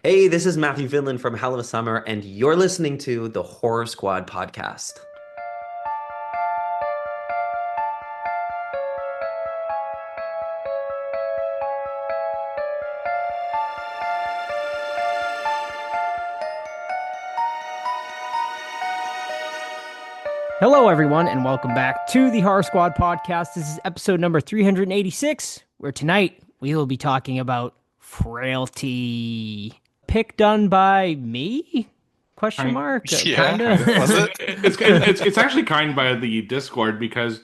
Hey, this is Matthew Vinland from Hell of a Summer, and you're listening to the Horror Squad podcast. Hello, everyone, and welcome back to the Horror Squad podcast. This is episode number 386, where tonight we will be talking about Frailty. Pick done by me? Question Kind, mark? yeah, kind of. Was Kinda. it? It's actually kind by the Discord because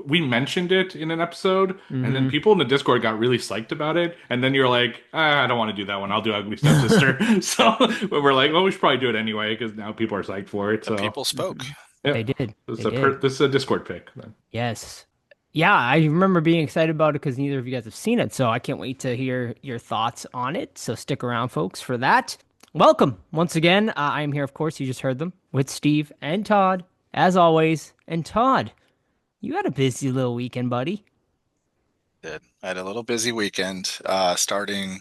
we mentioned it in an episode, and then hmm people in the Discord got really psyched about it, and then you're like, I don't want to do that one. I'll do Ugly Stepsister. So we're like, well, we should probably do it anyway because now people are psyched for it. The So people spoke. yeah, They did. this is They did. this is a Discord pick then. Yes. Yeah, I remember being excited about it because neither of you guys have seen it, so I can't wait to hear your thoughts on it. So stick around, folks, for that. Welcome once again. I am here, of course, you just heard them, with Steve and Todd, as always. And Todd, you had a busy little weekend, buddy. Did. I had a little busy weekend, starting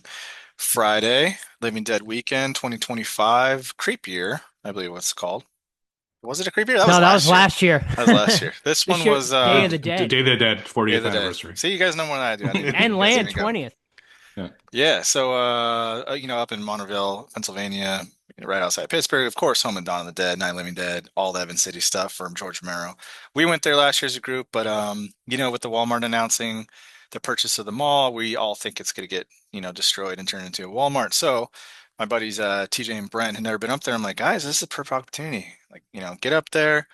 Friday, Living Dead Weekend 2025, Creep Year, I believe what's called. Was it a creep year? That was No, that was last year. last year. That was last year. This This one year, was Day of the Day Dead of the Dead Day of 40th the Dead. anniversary. See, you guys know more than I do. and You guys Land didn't go. 20th. Yeah. Yeah, so up in Monterville, Pennsylvania, right outside Pittsburgh, of course, home of Dawn of the Dead, Night of the Living Dead, all the Evan City stuff from George Romero. We went there last year as a group, but with the Walmart announcing the purchase of the mall, we all think it's going to get, destroyed and turned into a Walmart. So my buddies TJ and Brent had never been up there. I'm like, guys, this is a perfect opportunity. Like, get up there,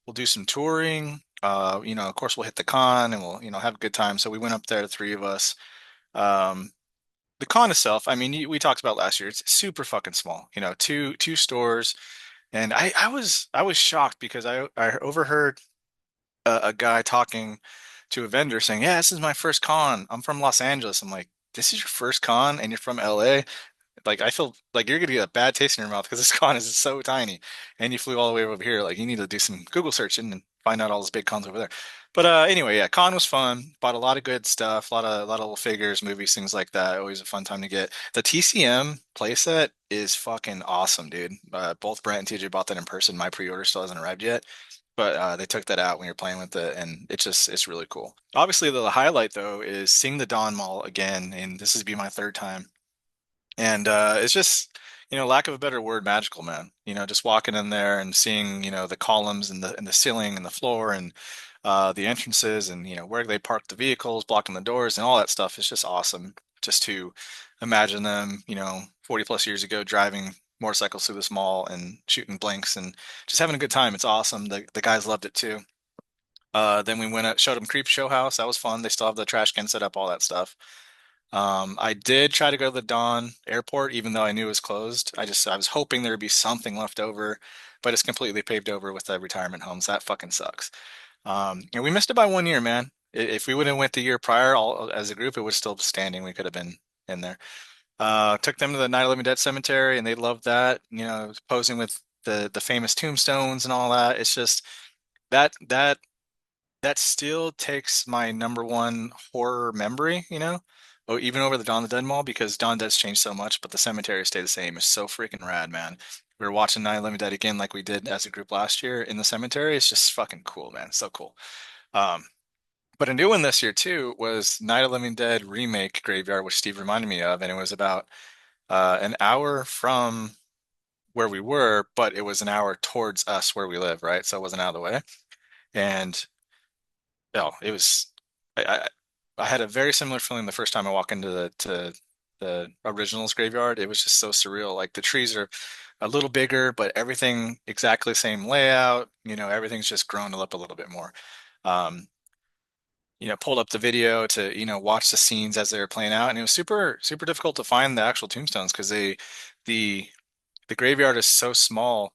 we'll do some touring. Of course, we'll hit the con and we'll, have a good time. So we went up there, the three of us. Um, the con itself, I mean, we talked about last year. It's super fucking small. Two stores, and I was shocked because I overheard a guy talking to a vendor saying, "Yeah, this is my first con. I'm from Los Angeles." I'm like, "This is your first con, and you're from LA?" Like, I feel like you're gonna get a bad taste in your mouth because this con is so tiny, and you flew all the way over here. Like, you need to do some Google searching and find out all those big cons over there. But anyway, yeah, con was fun. Bought a lot of good stuff, a lot of little figures, movies, things like that. Always a fun time to get. The TCM playset is fucking awesome, dude. Both Brent and TJ bought that in person. My pre-order still hasn't arrived yet. But they took that out when you're playing with it, and it's really cool. Obviously, the highlight though is seeing the Dawn Mall again, and this is be my third time. And it's just, lack of a better word, magical, man. Just walking in there and seeing, the columns and the ceiling and the floor and the entrances and where they park the vehicles, blocking the doors and all that stuff. It's just awesome just to imagine them, 40 plus years ago driving motorcycles through this mall and shooting blinks and just having a good time. It's awesome. The guys loved it too. Then we went up, showed them Creep Show House. That was fun. They still have the trash can set up, all that stuff. I did try to go to the Dawn Airport, even though I knew it was closed. I was hoping there would be something left over, but it's completely paved over with the retirement homes. That fucking sucks. And we missed it by 1 year, man. If we would have went the year prior, all as a group, it would still be standing. We could have been in there. Took them to the Night of the Living Dead cemetery, and they loved that. Posing with the famous tombstones and all that. It's just that that that still takes my number one horror memory, even over the Dawn of the Dead Mall because Dawn of the Dead's changed so much, but the cemetery stayed the same. It's so freaking rad, man. We were watching Night of the Living Dead again like we did as a group last year in the cemetery. It's just fucking cool, man. So cool. Um, but a new one this year too was Night of the Living Dead remake Graveyard, which Steve reminded me of, and it was about an hour from where we were, but it was an hour towards us where we live, right? So it wasn't out of the way. And it was. I, I had a very similar feeling the first time I walked into the originals graveyard. It was just so surreal. Like the trees are a little bigger, but everything exactly the same layout. Everything's just grown up a little bit more. Um, pulled up the video to, watch the scenes as they were playing out, and it was super, super difficult to find the actual tombstones because the the graveyard is so small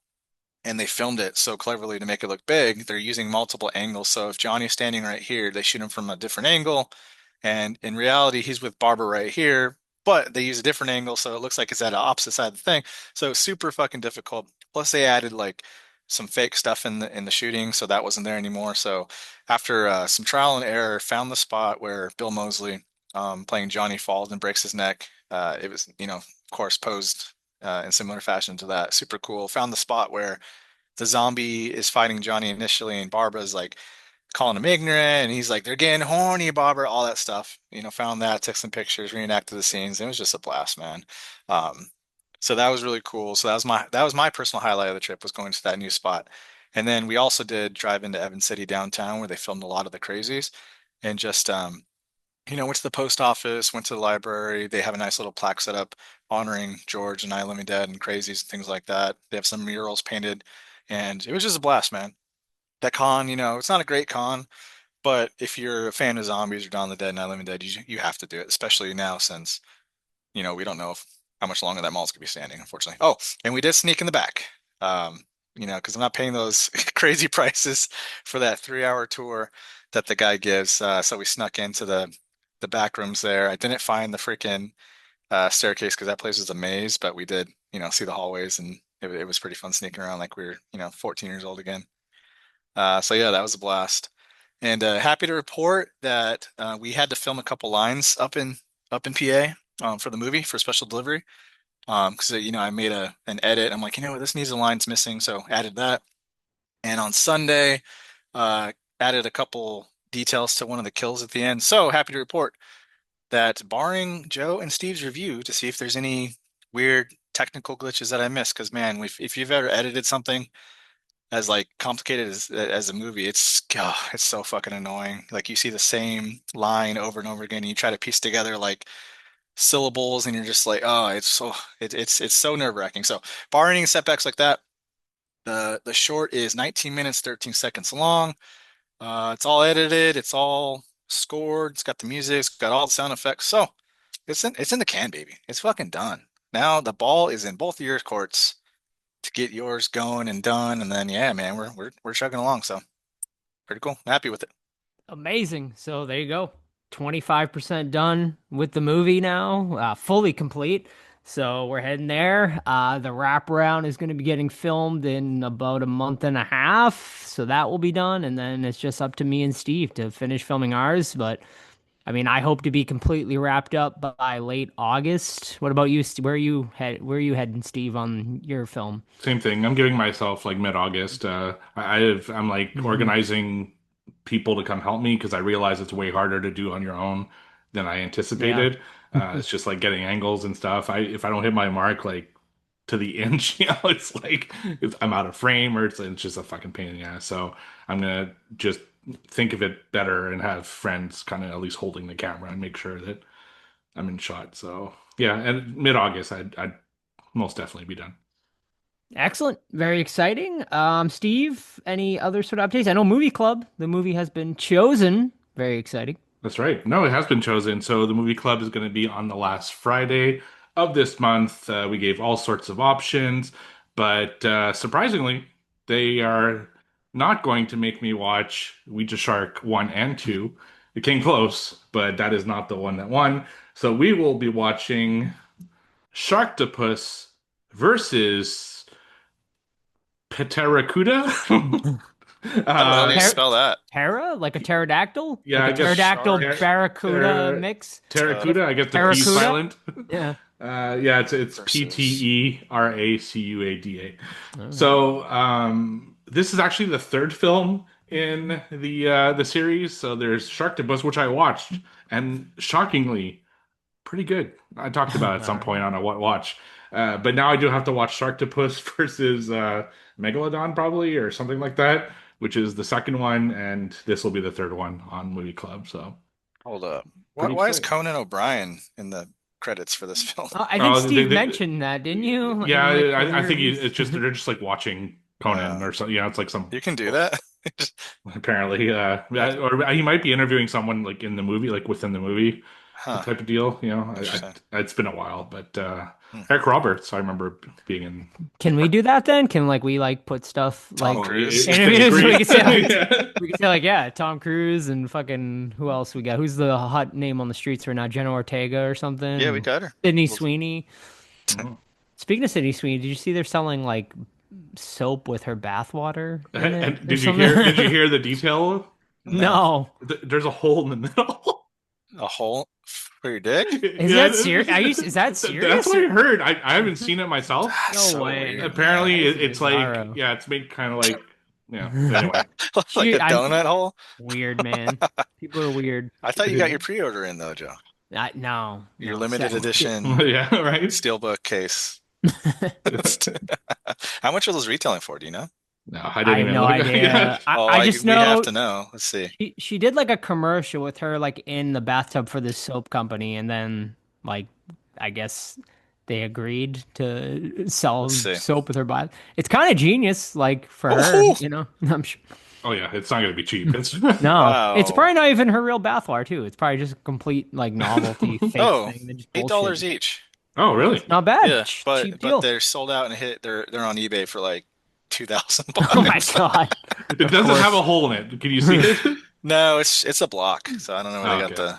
and they filmed it so cleverly to make it look big. They're using multiple angles. So if Johnny's standing right here, they shoot him from a different angle. And in reality, he's with Barbara right here, but they use a different angle. So it looks like it's at the opposite side of the thing. So it's super fucking difficult. Plus they added like some fake stuff in the shooting. So that wasn't there anymore. So after some trial and error, found the spot where Bill Moseley, playing Johnny, falls and breaks his neck. It was, of course, posed in similar fashion to that. Super cool. Found the spot where the zombie is fighting Johnny initially, and Barbara's like calling him ignorant, and he's like, "They're getting horny, Barbara," all that stuff. Found that, took some pictures, reenacted the scenes. It was just a blast, man. Um, so that was really cool. So that was my personal highlight of the trip, was going to that new spot. And then we also did drive into Evans City downtown, where they filmed a lot of the crazies, and just went to the post office, went to the library. They have a nice little plaque set up honoring George and I Living Dead and crazies and things like that. They have some murals painted, and it was just a blast, man. That con, it's not a great con, but if you're a fan of zombies or Dawn of the Dead and I Living Dead, you have to do it, especially now since, we don't know how much longer that mall's gonna be standing, unfortunately. Oh, and we did sneak in the back. Um, because I'm not paying those crazy prices for that 3-hour tour that the guy gives. So we snuck into the back rooms there. I didn't find the freaking staircase because that place was a maze, but we did, see the hallways, and it was pretty fun sneaking around like we were, 14 years old again. So yeah, that was a blast. And happy to report that we had to film a couple lines up in PA for the movie for special delivery. Because I made an edit. I'm like, this needs a line's missing, so added that. And on Sunday, added a couple details to one of the kills at the end. So happy to report that, barring Joe and Steve's review to see if there's any weird technical glitches that I missed, because man, if you've ever edited something as like complicated as a movie, it's so fucking annoying. Like, you see the same line over and over again, and you try to piece together like syllables, and you're just like, oh, it's so nerve-wracking. So barring any setbacks like that, the short is 19 minutes 13 seconds long. It's all edited, it's all scored, it's got the music, it's got all the sound effects. So it's in the can, baby. It's fucking done. Now the ball is in both of your courts to get yours going and done, and then yeah, man, we're chugging along. So pretty cool. Happy with it. Amazing. So there you go. 25% done with the movie now, fully complete. So we're heading there. The wraparound is going to be getting filmed in about a month and a half. So that will be done. And then it's just up to me and Steve to finish filming ours. But I mean, I hope to be completely wrapped up by late August. What about you? Where are you heading, Steve, on your film? Same thing. I'm giving myself like mid-August. I'm like organizing people to come help me because I realize it's way harder to do on your own than I Yeah. anticipated. It's just like getting angles and stuff. If I don't hit my mark like to the inch, it's like I'm out of frame, or it's just a fucking pain in the ass. So I'm gonna just think of it better and have friends kind of at least holding the camera and make sure that I'm in shot. So yeah, and mid-August I'd most definitely be done. Excellent. Very exciting. Steve, any other sort of updates? I know Movie Club, the movie has been chosen. Very exciting. That's right. No, it has been chosen. So the movie club is going to be on the last Friday of this month. We gave all sorts of options, but surprisingly, they are not going to make me watch Ouija Shark 1 and 2. It came close, but that is not the one that won. So we will be watching Sharktopus versus Pteracuda. How do you Ter- spell that? Terra? Like a pterodactyl? Yeah, Like I a guess pterodactyl shark. barracuda mix? Terracuda, I guess the P Terracuda? silent. Yeah. Yeah, it's Versus. Pteracuada. All right. So this is actually the third film in the series. So there's Sharktopus, which I watched, and shockingly, pretty good. I talked about it at All some right. point on a what watch. But now I do have to watch Sharktopus versus Megalodon, probably, or something like that, which is the second one, and this will be the third one on Movie Club. So Hold up. Why, pretty why is excited. Conan O'Brien in the credits for this film? I think Oh, Steve mentioned that, didn't you? yeah, In like one of I your think reviews? it's just they're just like watching Conan Uh, or something. It's like some you can do that. apparently, That's, or he might be interviewing someone like in the movie, like within the movie, huh. type of deal. Interesting. It's been a while, but Hmm. Eric Roberts, I remember being in. Can we do that then? Can like we like put stuff Tom like Oh, Cruise. if they interviews? We agree, could say like yeah. yeah, Tom Cruise and fucking who else we got? Who's the hot name on the streets right now? Jenna Ortega or Yeah, we something? got her. Sydney Well, Sweeney. Mhm. Speaking of Sydney Sweeney, did you see they're selling like soap with her bathwater in it And or did you something? hear the detail? no. No. There's a hole in the middle. A whole. For your dick? Is that serious? Is that That's serious? what I heard. I haven't seen it myself. That's No so way. weird, Apparently, That is it's like, bizarro. yeah, it's made kind of like, yeah. Anyway, like She, a I'm donut hole. weird, man. People are weird. I thought you got your pre-order in though, Joe. No, Your no. limited Set. edition yeah, right. steelbook case. How much are those retailing for? Do you know? No, I I didn't have even no look. Yeah. idea. I, Oh, I just we have know to know. Let's see. she did like a commercial with her like in the bathtub for this soap company, and then like I guess they agreed to Let's sell see. soap with her bath. It's kind of genius, like for her, Oh, you know. I'm sure. Oh yeah, it's not gonna be cheap. It's No, it's wow. probably not even her real bathwater too. It's probably just a complete like novelty fake Oh, thing. They just $8 bullshit. each. oh really? Not bad. Yeah, Cheap but deal. they're sold out and hit. They're on eBay for like 2,000 Oh my bucks. God. It Of doesn't have a course. hole in it. Can you see it? No, it's a block, so I don't know where they Oh, got okay.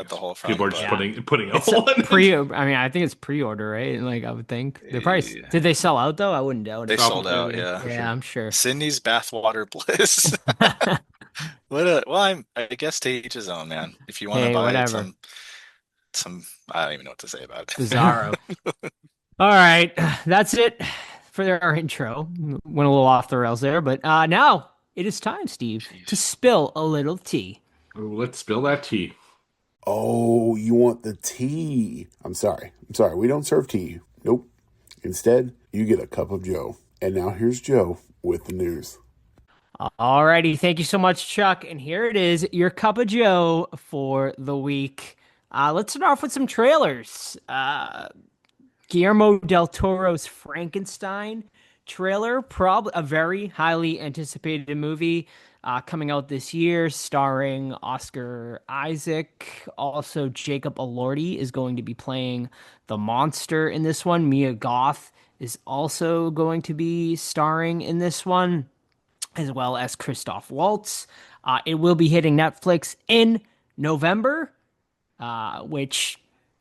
the hole People from, are just but Yeah. putting a It's hole in pre. it. I mean, I think it's pre-order, right? Like I would think they probably yeah, did. They sell out though? I wouldn't doubt they it. Oh, sold out. Yeah, for Yeah, sure. I'm sure. Sydney's bathwater bliss. Well, I guess to each his own, man. If you want to Hey, buy whatever. some, I don't even know what to say about Bizarro. it. All right, that's it for our intro. Went a little off the rails there, but now it is time, Steve, to Jeez. spill a little tea. Ooh, let's spill that tea. Oh, you want the tea? I'm sorry. We don't serve tea. Nope. Instead, you get a cup of Joe. And now here's Joe with the news. Alrighty, thank you so much, Chuck. And here it is, your cup of Joe for the week. Let's start off with some trailers. Guillermo del Toro's Frankenstein trailer, probably a very highly anticipated movie coming out this year, starring Oscar Isaac. Also, Jacob Elordi is going to be playing the monster in this one. Mia Goth is also going to be starring in this one, as well as Christoph Waltz. It will be hitting Netflix in November, which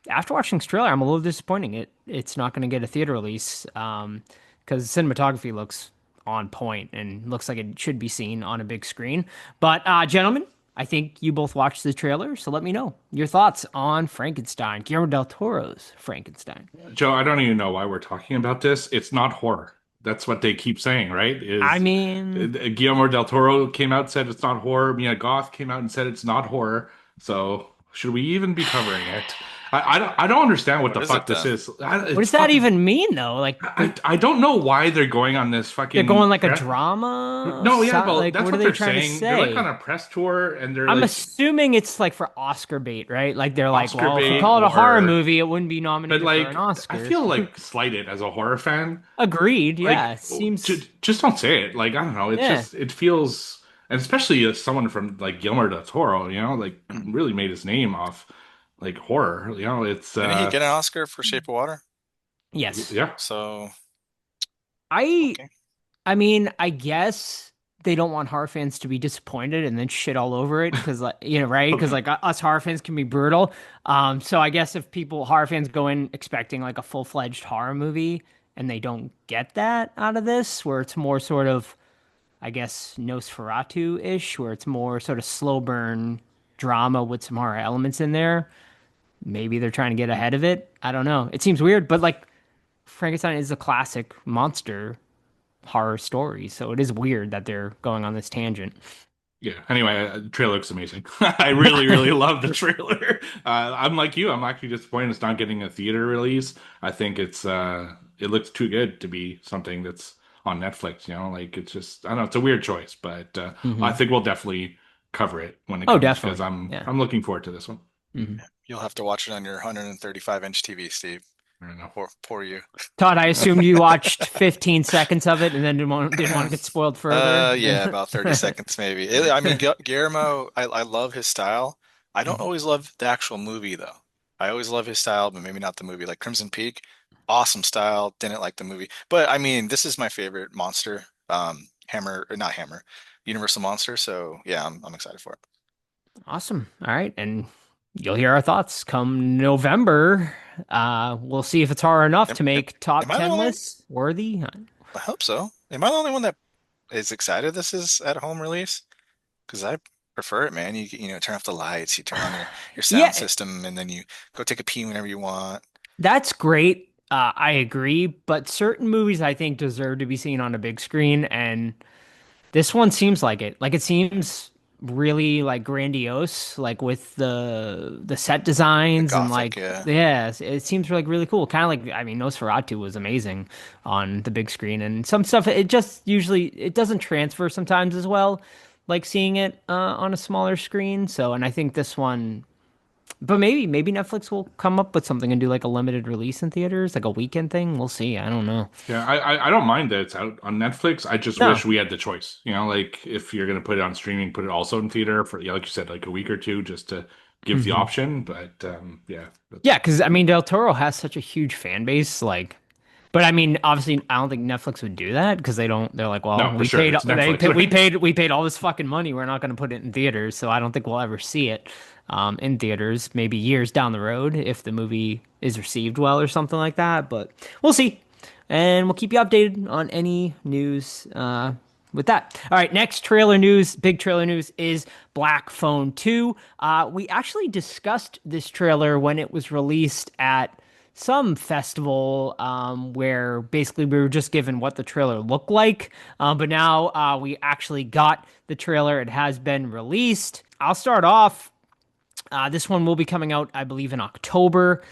after watching this trailer, I'm a little disappointing. It's not going to get a theater release because cinematography looks on point and looks like it should be seen on a big screen. But gentlemen, I think you both watched the trailer, so let me know your thoughts on Frankenstein, Guillermo del Toro's Frankenstein. Joe, I don't even know why we're talking about this. It's not horror. That's what they keep saying, right? I Is mean, Guillermo del Toro came out and said it's not horror. Mia Goth came out and said it's not horror. So should we even be covering it? I don't understand what What the is it fuck this then? is. what does that even mean, though? Like I don't know why they're going on this they're fucking going like a press- drama? No, yeah, well, Like that's what what are they they're trying to saying. say? They're like on a press tour and they're I'm like assuming it's like for Oscar bait, right? Like they're like, Oscar well, if we bait call it a horror or movie, it wouldn't be but nominated for like an Oscar. I feel like slighted as a horror fan. Agreed. Yeah, Like it seems. just don't say it. Like I don't know. It's Yeah. just it feels and especially as someone from like Guillermo del Toro, like really made his name off like horror. It's Didn't he get an Oscar for Shape of Water? Yes. yeah. So, I. okay. I mean, I guess they don't want horror fans to be disappointed and then shit all over it because, like, right? Because like us horror fans can be brutal. So I guess if horror fans go in expecting like a full-fledged horror movie and they don't get that out of this, where it's more sort of, I guess, Nosferatu-ish, where it's more sort of slow burn drama with some horror elements in there. Maybe they're trying to get ahead of it. I don't know. It seems weird, but like Frankenstein is a classic monster horror story, so it is weird that they're going on this tangent. Yeah. Anyway, the trailer looks amazing. I really, really love the trailer. I'm like you. I'm actually disappointed it's not getting a theater release. I think it looks too good to be something that's on Netflix. Like it's just I don't know. It's a weird choice, but I think we'll definitely cover it when it Oh, comes definitely. because I'm Yeah. I'm looking forward to this one. You'll have to watch it on your 135-inch TV, Steve. I don't know. Poor you. Todd, I assumed you watched 15 seconds of it and then didn't want to get spoiled further. Yeah, about 30 seconds maybe. I mean, Guillermo, I love his style. I don't always love the actual movie though. I always love his style, but maybe not the movie. Like Crimson Peak, awesome style. Didn't like the movie, but I mean, this is my favorite monster. Hammer or not Hammer, Universal Monster. So yeah, I'm excited for it. Awesome. All right, and you'll hear our thoughts come November. We'll see if it's horror enough to make top am I the 10 only- lists worthy. I hope so. Am I the only one that is excited this is at home release? Because prefer it, man. You turn off the lights, you turn on your sound Yeah, system, and then you go take a pee whenever you want. that's great. I agree, but certain movies I think deserve to be seen on a big screen, and this one seems like it. Like it seems really like grandiose, like with the set The designs and Gothic, like yeah. yeah, it seems like really cool. Kind of like I mean, Nosferatu was amazing on the big screen, and some stuff it just usually it doesn't transfer sometimes as well, like seeing it on a smaller screen. So, and I think this one. But maybe Netflix will come up with something and do like a limited release in theaters, like a weekend thing. We'll see. I don't know. Yeah, I don't mind that it's out on Netflix. I just No. wish we had the choice. Like if you're gonna put it on streaming, put it also in theater for, yeah, like you said, like a week or two, just to give the Hmm. option. But yeah, Yeah, that's because I mean Del Toro has such a huge fan base, like but I mean obviously I don't think Netflix would do that because they don't they're like, well, no, for sure. It's Netflix, right? we paid all this fucking money. We're not gonna put it in theaters, so I don't think we'll ever see it in theaters, maybe years down the road if the movie is received well or something like that. But we'll see. And we'll keep you updated on any news with that. All right, next trailer news, big trailer news is Black Phone 2. We actually discussed this trailer when it was released at some festival where basically we were just given what the trailer looked like. But now we actually got the trailer. It has been released. I'll start off. This one will be coming out, I believe, in October.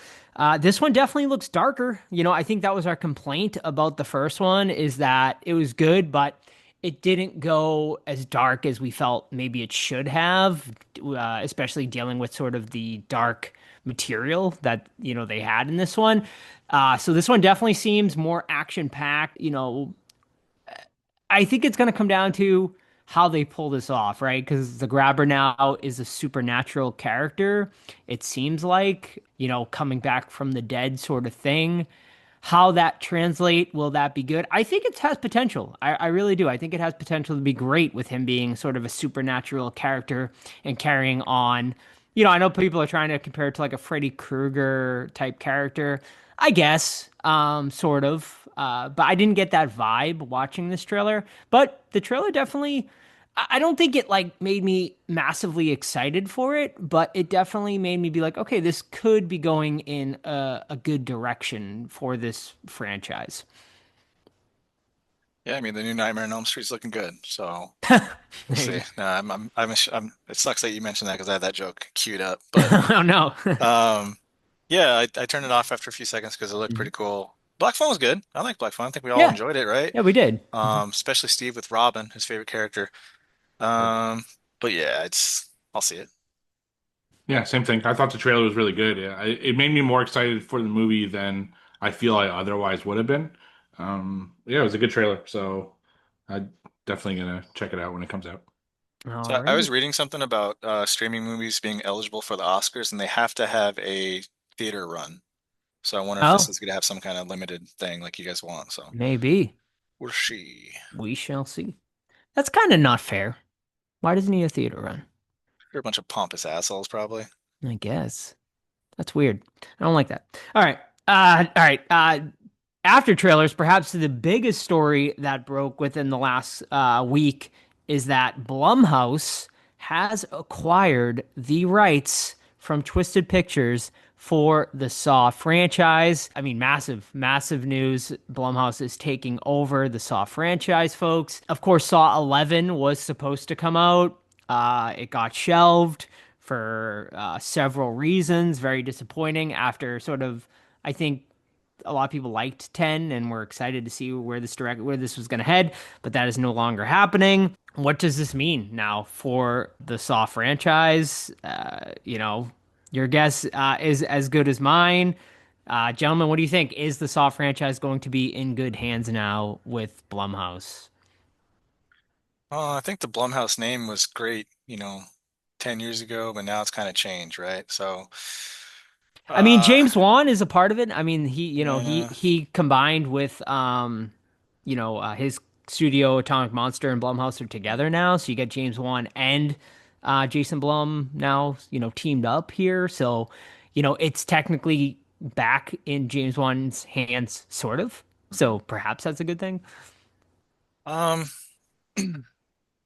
This one definitely looks darker. I think that was our complaint about the first one is that it was good, but it didn't go as dark as we felt maybe it should have, especially dealing with sort of the dark material that, they had in this one. So this one definitely seems more action packed. I think it's going to come down to how they pull this off, right? Because the grabber now is a supernatural character. It seems like, coming back from the dead sort of thing. How that translate, will that be good? I think it has potential. I really do. I think it has potential to be great with him being sort of a supernatural character and carrying on. I know people are trying to compare it to like a Freddy Krueger type character. I guess, sort of. But I didn't get that vibe watching this trailer. But the trailer definitely, I don't think it like made me massively excited for it, but it definitely made me be like, okay, this could be going in a good direction for this franchise. Yeah, I mean the new Nightmare on Elm Street's looking good, so we'll see. No, it sucks that you mentioned that because I had that joke queued up, but Oh no. um, yeah, I turned it off after a few seconds because it looked pretty cool. Black Phone was good. I like Black Phone. I think we all Yeah, enjoyed it, right? yeah, we did. Especially Steve with Robin, his favorite character. Um, but yeah, I'll see it. Yeah, same thing. I thought the trailer was really good. Yeah, it made me more excited for the movie than I feel I otherwise would have been. Yeah, it was a good trailer, so I'm definitely gonna check it out when it comes out. All So I right. was reading something about streaming movies being eligible for the Oscars, and they have to have a theater run. So I wonder if this Oh, is going to have some kind of limited thing like you guys want. So maybe. we'll see. We shall see. That's kind of not fair. Why doesn't he a theater run? You're a bunch of pompous assholes, probably. I guess. That's weird. I don't like that. All right. All right. After trailers, perhaps the biggest story that broke within the last week is that Blumhouse has acquired the rights from Twisted Pictures for the Saw franchise. I mean, massive, massive news. Blumhouse is taking over the Saw franchise, folks. Of course, Saw 11 was supposed to come out. It got shelved for several reasons. Very disappointing after sort of, I think a lot of people liked 10 and were excited to see where this was going to head, but that is no longer happening. What does this mean now for the Saw franchise? Your guess is as good as mine. Gentlemen, what do you think? Is the Saw franchise going to be in good hands now with Blumhouse? I think the Blumhouse name was great, 10 years ago, but now it's kind of changed, right? So, I mean, uh, James Wan is a part of it. I mean, yeah. he combined with his studio Atomic Monster and Blumhouse are together now, so you get James Wan and Jason Blum now, teamed up here. So, it's technically back in James Wan's hands, sort of. So perhaps that's a good thing. Um,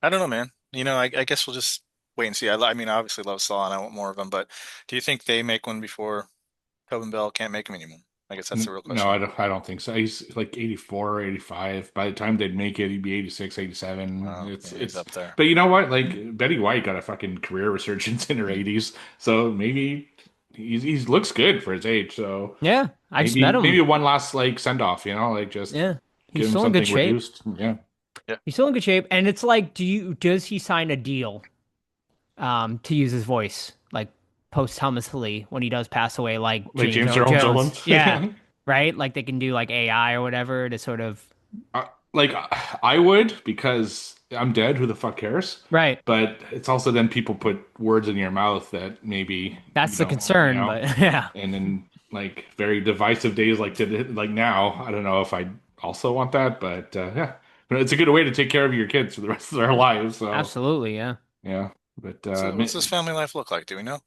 I don't know, man. I guess we'll just wait and see. I mean, I obviously love Saw and I want more of them, but do you think they make one before Tobin Bell can't make them anymore? I guess that's the real No, question. I don't think so. He's like 84 or 85. By the time they'd make it, he'd be 86, 87. Oh, yeah, he's It's up there. but you know what? Like Betty White got a fucking career resurgence in her 80s. So maybe he looks good for his age. So Yeah, I just met maybe him. one last like send off, like just Yeah, give he's him still in good something shape. reduced. Yeah. Yeah. He's still in good shape, and it's like, does he sign a deal to use his voice like posthumously when he does pass away, like Like James James Earl Earl Jones? Jones. Yeah, right. Like they can do like AI or whatever to sort of Like I would because I'm dead. Who the fuck cares? right. But it's also then people put words in your mouth that maybe you That's the don't want, concern, but yeah, And in like very divisive days like now, I don't know if I also want that, but yeah, but it's a good way to take care of your kids for the rest of their lives. So absolutely, yeah. yeah, but What's his family life look like? Do we know?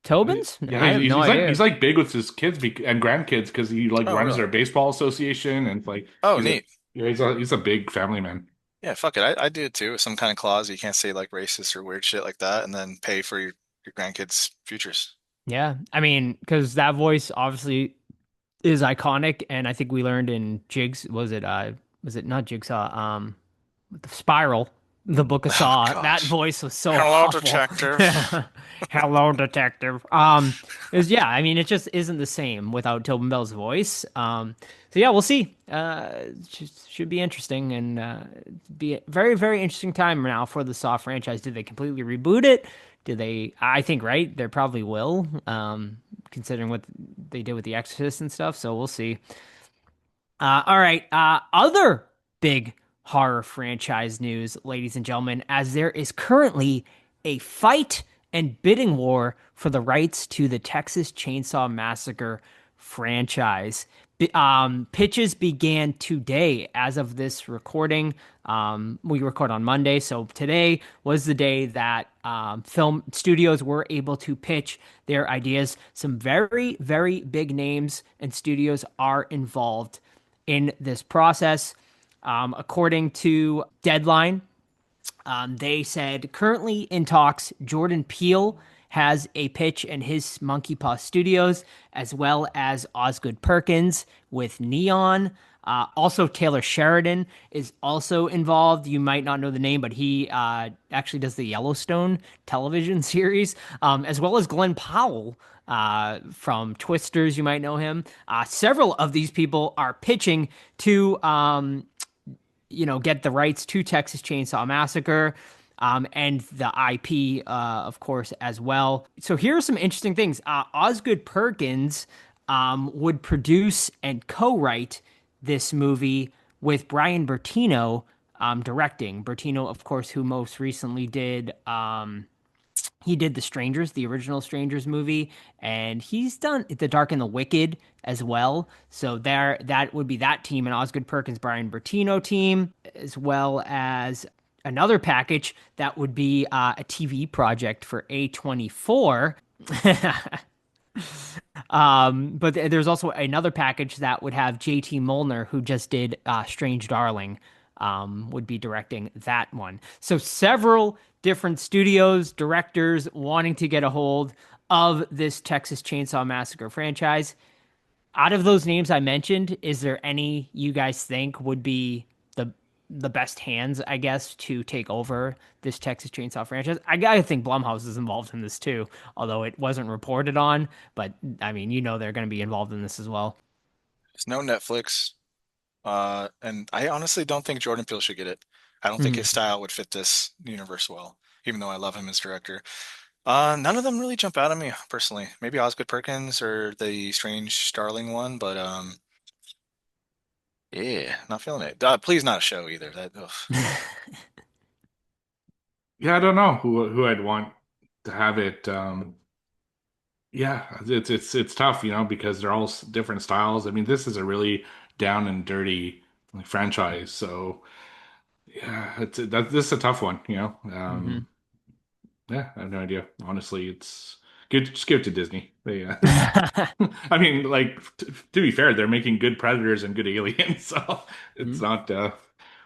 Tobin's? yeah, I have no he's idea. like big with his kids and grandkids because he like Oh, runs really? their baseball association and like Oh, he's a neat. he's a big family man. Yeah, fuck it. I do it too. Some kind of clause you can't say like racist or weird shit like that, and then pay for your grandkids' futures. Yeah, I mean, because that voice obviously is iconic, and I think we learned in Jigs was it not Jigsaw? The Spiral, the Book of Oh Saw. That gosh. voice was so Hello, awful. detective. Hello, detective. Is yeah, I mean, it just isn't the same without Tobin Bell's voice. So yeah, we'll see. Should be interesting and be a very, very interesting time now for the Saw franchise. Did they completely reboot it? Do they? I think right. They probably will. Considering what they did with The Exorcist and stuff. So we'll see. All right. Other big horror franchise news, ladies and gentlemen, as there is currently a fight and bidding war for the rights to the Texas Chainsaw Massacre franchise. Pitches began today as of this recording. We record on Monday, so today was the day that film studios were able to pitch their ideas. Some very, very big names and studios are involved in this process. According to Deadline, they said currently in talks, Jordan Peele has a pitch in his Monkey Paw Studios, as well as Osgood Perkins with Neon. Also, Taylor Sheridan is also involved. You might not know the name, but he actually does the Yellowstone television series, as well as Glenn Powell from Twisters. You might know him. Several of these people are pitching to get the rights to Texas Chainsaw Massacre and the IP, of course, as well. So here are some interesting things. Osgood Perkins would produce and co-write this movie with Brian Bertino directing. Bertino, of course, who most recently did he did The Strangers, the original Strangers movie, and he's done The Dark and the Wicked as well. So there, that would be that team, and Osgood Perkins, Brian Bertino team, as well as another package that would be a TV project for A24. But there's also another package that would have JT Molnar, who just did Strange Darling, would be directing that one. So several different studios, directors wanting to get a hold of this Texas Chainsaw Massacre franchise. Out of those names I mentioned, is there any you guys think would be the best hands, I guess, to take over this Texas Chainsaw franchise? I gotta think Blumhouse is involved in this too, although it wasn't reported on. But I mean, they're going to be involved in this as well. There's no Netflix. And I honestly don't think Jordan Peele should get it. I don't think Mhm. his style would fit this universe well, even though I love him as director. None of them really jump out at me personally. Maybe Osgood Perkins or the Strange Starling one, but yeah, not feeling it. Please not a show either. That ugh. Yeah, I don't know who I'd want to have it. Yeah, it's tough, because they're all different styles. I mean, this is a really down and dirty like franchise, so yeah, this is a tough one. Mhm. Yeah, I have no idea. Honestly, it's good. Just give it to Disney. I mean, like to be fair, they're making good Predators and good Aliens, so it's not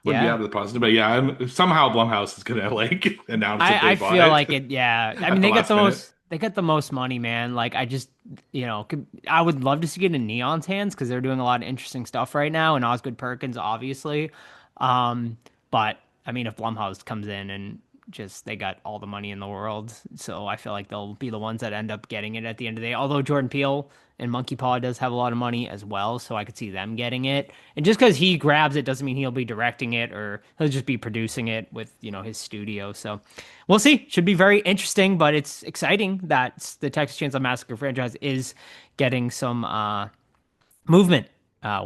would be Yeah. out of the positive. But yeah, somehow Blumhouse is gonna like announce that they I bought feel it like it, yeah. I at mean, the last minute. they got the most money, man. Like I just, I would love to see it in Neon's hands because they're doing a lot of interesting stuff right now, and Osgood Perkins, obviously. Um, but I mean, if Blumhouse comes in and just they got all the money in the world, so I feel like they'll be the ones that end up getting it at the end of the day. Although Jordan Peele and Monkey Paw does have a lot of money as well, so I could see them getting it. And just because he grabs it doesn't mean he'll be directing it or he'll just be producing it with, his studio. So we'll see. Should be very interesting, but it's exciting that the Texas Chainsaw Massacre franchise is getting some movement.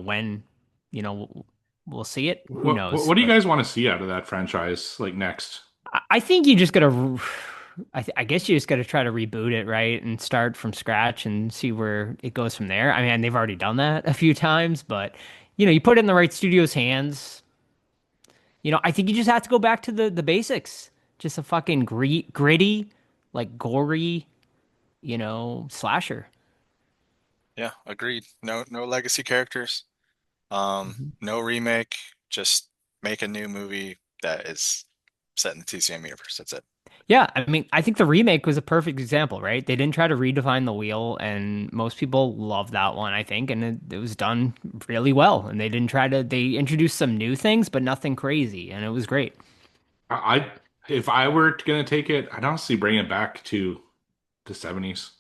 When, you know, we'll see it. Who knows? What do you But guys want to see out of that franchise like next? I think you just gotta. I guess you just gotta try to reboot it, right, and start from scratch and see where it goes from there. I mean, they've already done that a few times, but you put it in the right studio's hands. I think you just have to go back to the basics. Just a fucking gritty, like gory, slasher. Yeah, agreed. No legacy characters. Mhm. No remake. Just make a new movie that is set in the TCM universe. That's it. Yeah, I mean, I think the remake was a perfect example, right? They didn't try to redefine the wheel, and most people love that one, I think, and it was done really well. And they introduced some new things, but nothing crazy, and it was great. I if I were gonna take it, I'd honestly bring it back to the 70s,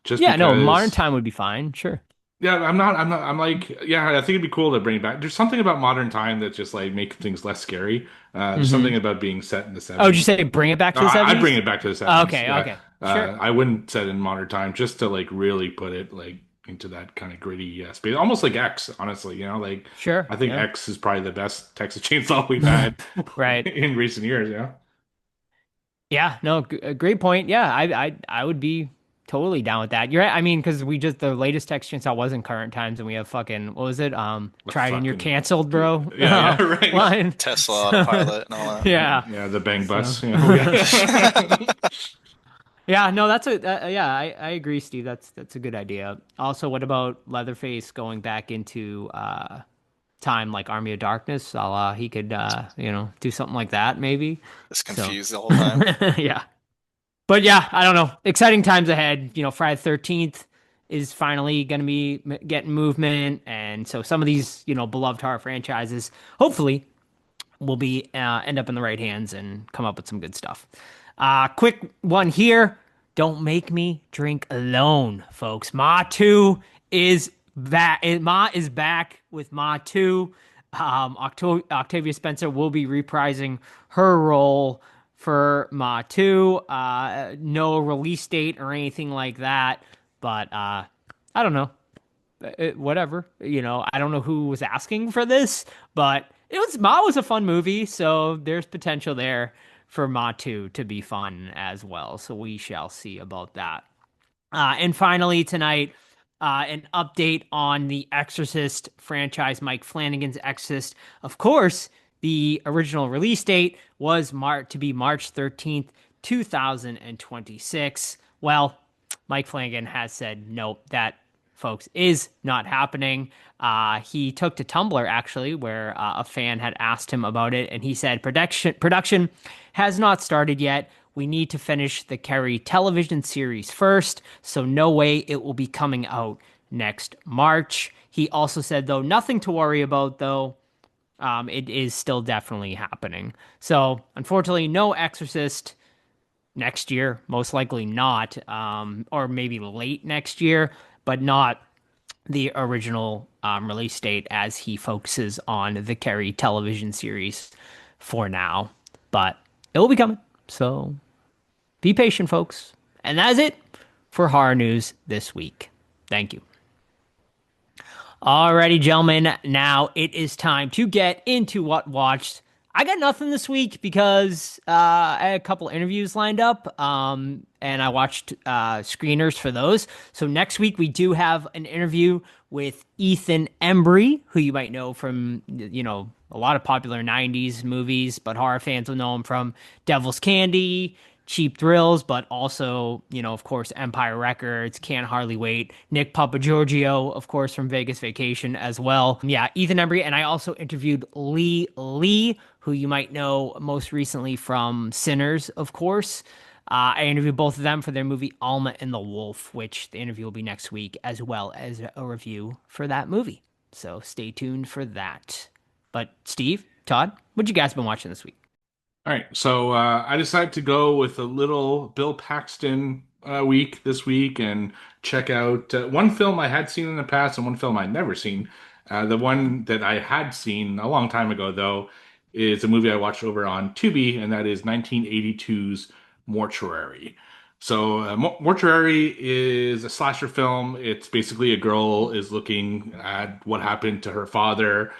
just Yeah, no, modern because. time would be fine, sure. Yeah, I'm like, yeah, I think it'd be cool to bring it back. There's something about modern time that just like make things less scary. There's Hmm. something about being set in the Oh, did you 70s. say bring it back No, to the I'd bring 70s? it back to the 70s. Okay, Yeah. okay, sure, I wouldn't set it in modern time just to like really put it like into that kind of gritty space. Almost like X, honestly, like sure, I think yeah, X is probably the best Texas Chainsaw we've had right. in recent years, Yeah, no, great point. Yeah, I would be totally down with that. You're right. I mean, because the latest text chainsaw was in current times, and we have fucking what was it? The Try it and you're fucking canceled, bro. yeah, right. Line. Tesla So, autopilot and all that. yeah. Yeah, the bang So. bus. Yeah. Yeah, no, yeah, I agree, Steve. That's a good idea. Also, what about Leatherface going back into time like Army of Darkness? A la he could do something like that maybe. Just So confused the whole time. yeah. But yeah, I don't know. Exciting times ahead. Friday the 13th is finally going to be getting movement. And so some of these, beloved horror franchises hopefully will be end up in the right hands and come up with some good stuff. Quick one here. Don't make me drink alone, folks. Ma 2 is back. Ma is back with Ma 2. Octavia Spencer will be reprising her role for Ma 2. No release date or anything like that, but I don't know. Whatever. I don't know who was asking for this, but Ma was a fun movie, so there's potential there for Ma 2 to be fun as well. So we shall see about that. And finally tonight, an update on the Exorcist franchise, Mike Flanagan's Exorcist. Of course, the original release date was to be March 13th, 2026. Well, Mike Flanagan has said nope, that folks is not happening. He took to Tumblr actually, where a fan had asked him about it, and he said production has not started yet. We need to finish the Carrie television series first, so no way it will be coming out next March. He also said, though, nothing to worry about, though. It is still definitely happening. So, unfortunately, no Exorcist next year, most likely not, or maybe late next year, but not the original release date as he focuses on the Carrie television series for now. But it will be coming. So be patient, folks. And that's it for horror news this week. Thank you. Alrighty, gentlemen. Now it is time to get into what watched. I got nothing this week because I had a couple interviews lined up, and I watched screeners for those. So next week we do have an interview with Ethan Embry, who you might know from a lot of popular '90s movies, but horror fans will know him from Devil's Candy, Cheap Thrills, but also, of course, Empire Records, Can't Hardly Wait, Nick Papagiorgio, of course, from Vegas Vacation as well. Yeah, Ethan Embry, and I also interviewed Lee, who you might know most recently from Sinners, of course. I interviewed both of them for their movie Alma and the Wolf, which the interview will be next week, as well as a review for that movie. So stay tuned for that. But Steve, Todd, what you guys been watching this week? All right, so I decided to go with a little Bill Paxton week this week and check out one film I had seen in the past and one film I'd never seen. The one that I had seen a long time ago, though, is a movie I watched over on Tubi, and that is 1982's Mortuary. So, Mortuary is a slasher film. It's basically a girl is looking at what happened to her father.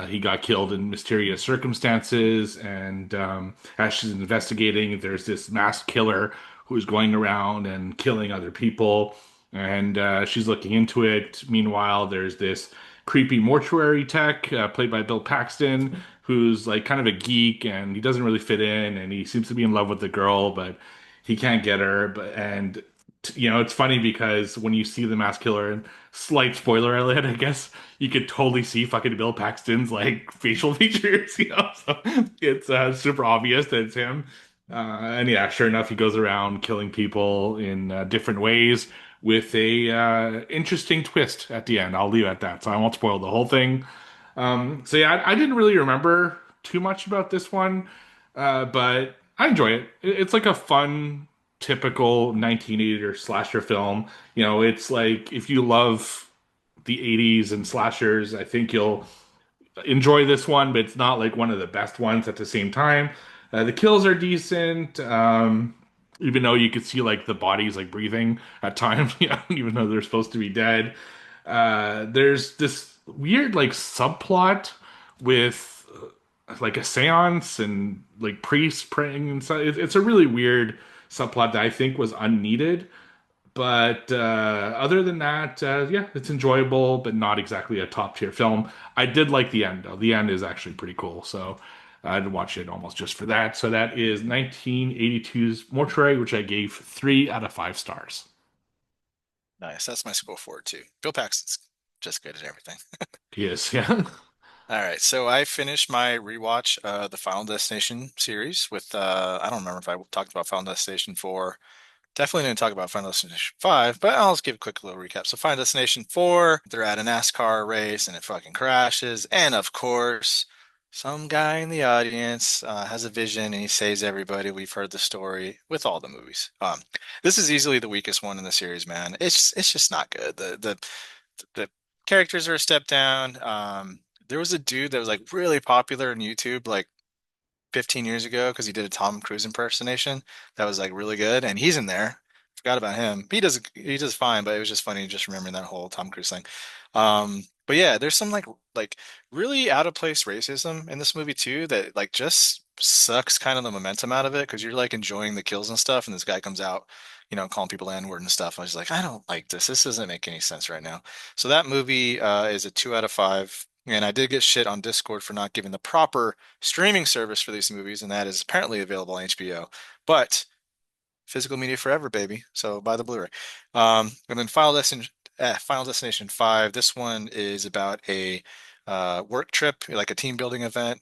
He got killed in mysterious circumstances, and as she's investigating, there's this masked killer who's going around and killing other people, and she's looking into it. Meanwhile, there's this creepy mortuary tech played by Bill Paxton, who's like kind of a geek, and he doesn't really fit in, and he seems to be in love with the girl, but he can't get her. It's funny because when you see the masked killer, and slight spoiler alert, I guess you could totally see fucking Bill Paxton's like facial features, so it's super obvious that it's him. And yeah, sure enough, he goes around killing people in different ways with a interesting twist at the end. I'll leave it at that, so I won't spoil the whole thing. So yeah, I didn't really remember too much about this one, but I enjoy it. It's like a fun, typical 1980s slasher film. It's like if you love the 80s and slashers, I think you'll enjoy this one, but it's not like one of the best ones at the same time. The kills are decent, even though you could see like the bodies like breathing at times, even though they're supposed to be dead. There's this weird like subplot with like a seance and like priests praying and stuff. It's a really weird subplot that I think was unneeded. But other than that, yeah, it's enjoyable, but not exactly a top tier film. I did like the end, though. The end is actually pretty cool. So I'd watch it almost just for that. So that is 1982's Mortuary, which I gave 3 out of 5 stars. Nice. That's my score for it too. Bill Paxton's just good at everything. He is, yeah. All right, so I finished my rewatch the Final Destination series with I don't remember if I talked about Final Destination 4. Definitely didn't talk about Final Destination 5, but I'll just give a quick little recap. So Final Destination 4, they're at a NASCAR race and it fucking crashes. And of course, some guy in the audience has a vision and he saves everybody. We've heard the story with all the movies. This is easily the weakest one in the series, man. It's just not good. The characters are a step down. There was a dude that was like really popular on YouTube, like 15 years ago because he did a Tom Cruise impersonation that was like really good, and he's in there. Forgot about him. He does fine, but it was just funny just remembering that whole Tom Cruise thing. But yeah, there's some like really out of place racism in this movie too that like just sucks kind of the momentum out of it because you're like enjoying the kills and stuff, and this guy comes out, calling people N-word and stuff. I was like, I don't like this. This doesn't make any sense right now. So that movie is a 2 out of 5. And I did get shit on Discord for not giving the proper streaming service for these movies, and that is apparently available on HBO. But physical media forever, baby. So buy the Blu-ray. And then Final Destination 5. This one is about a work trip, like a team building event,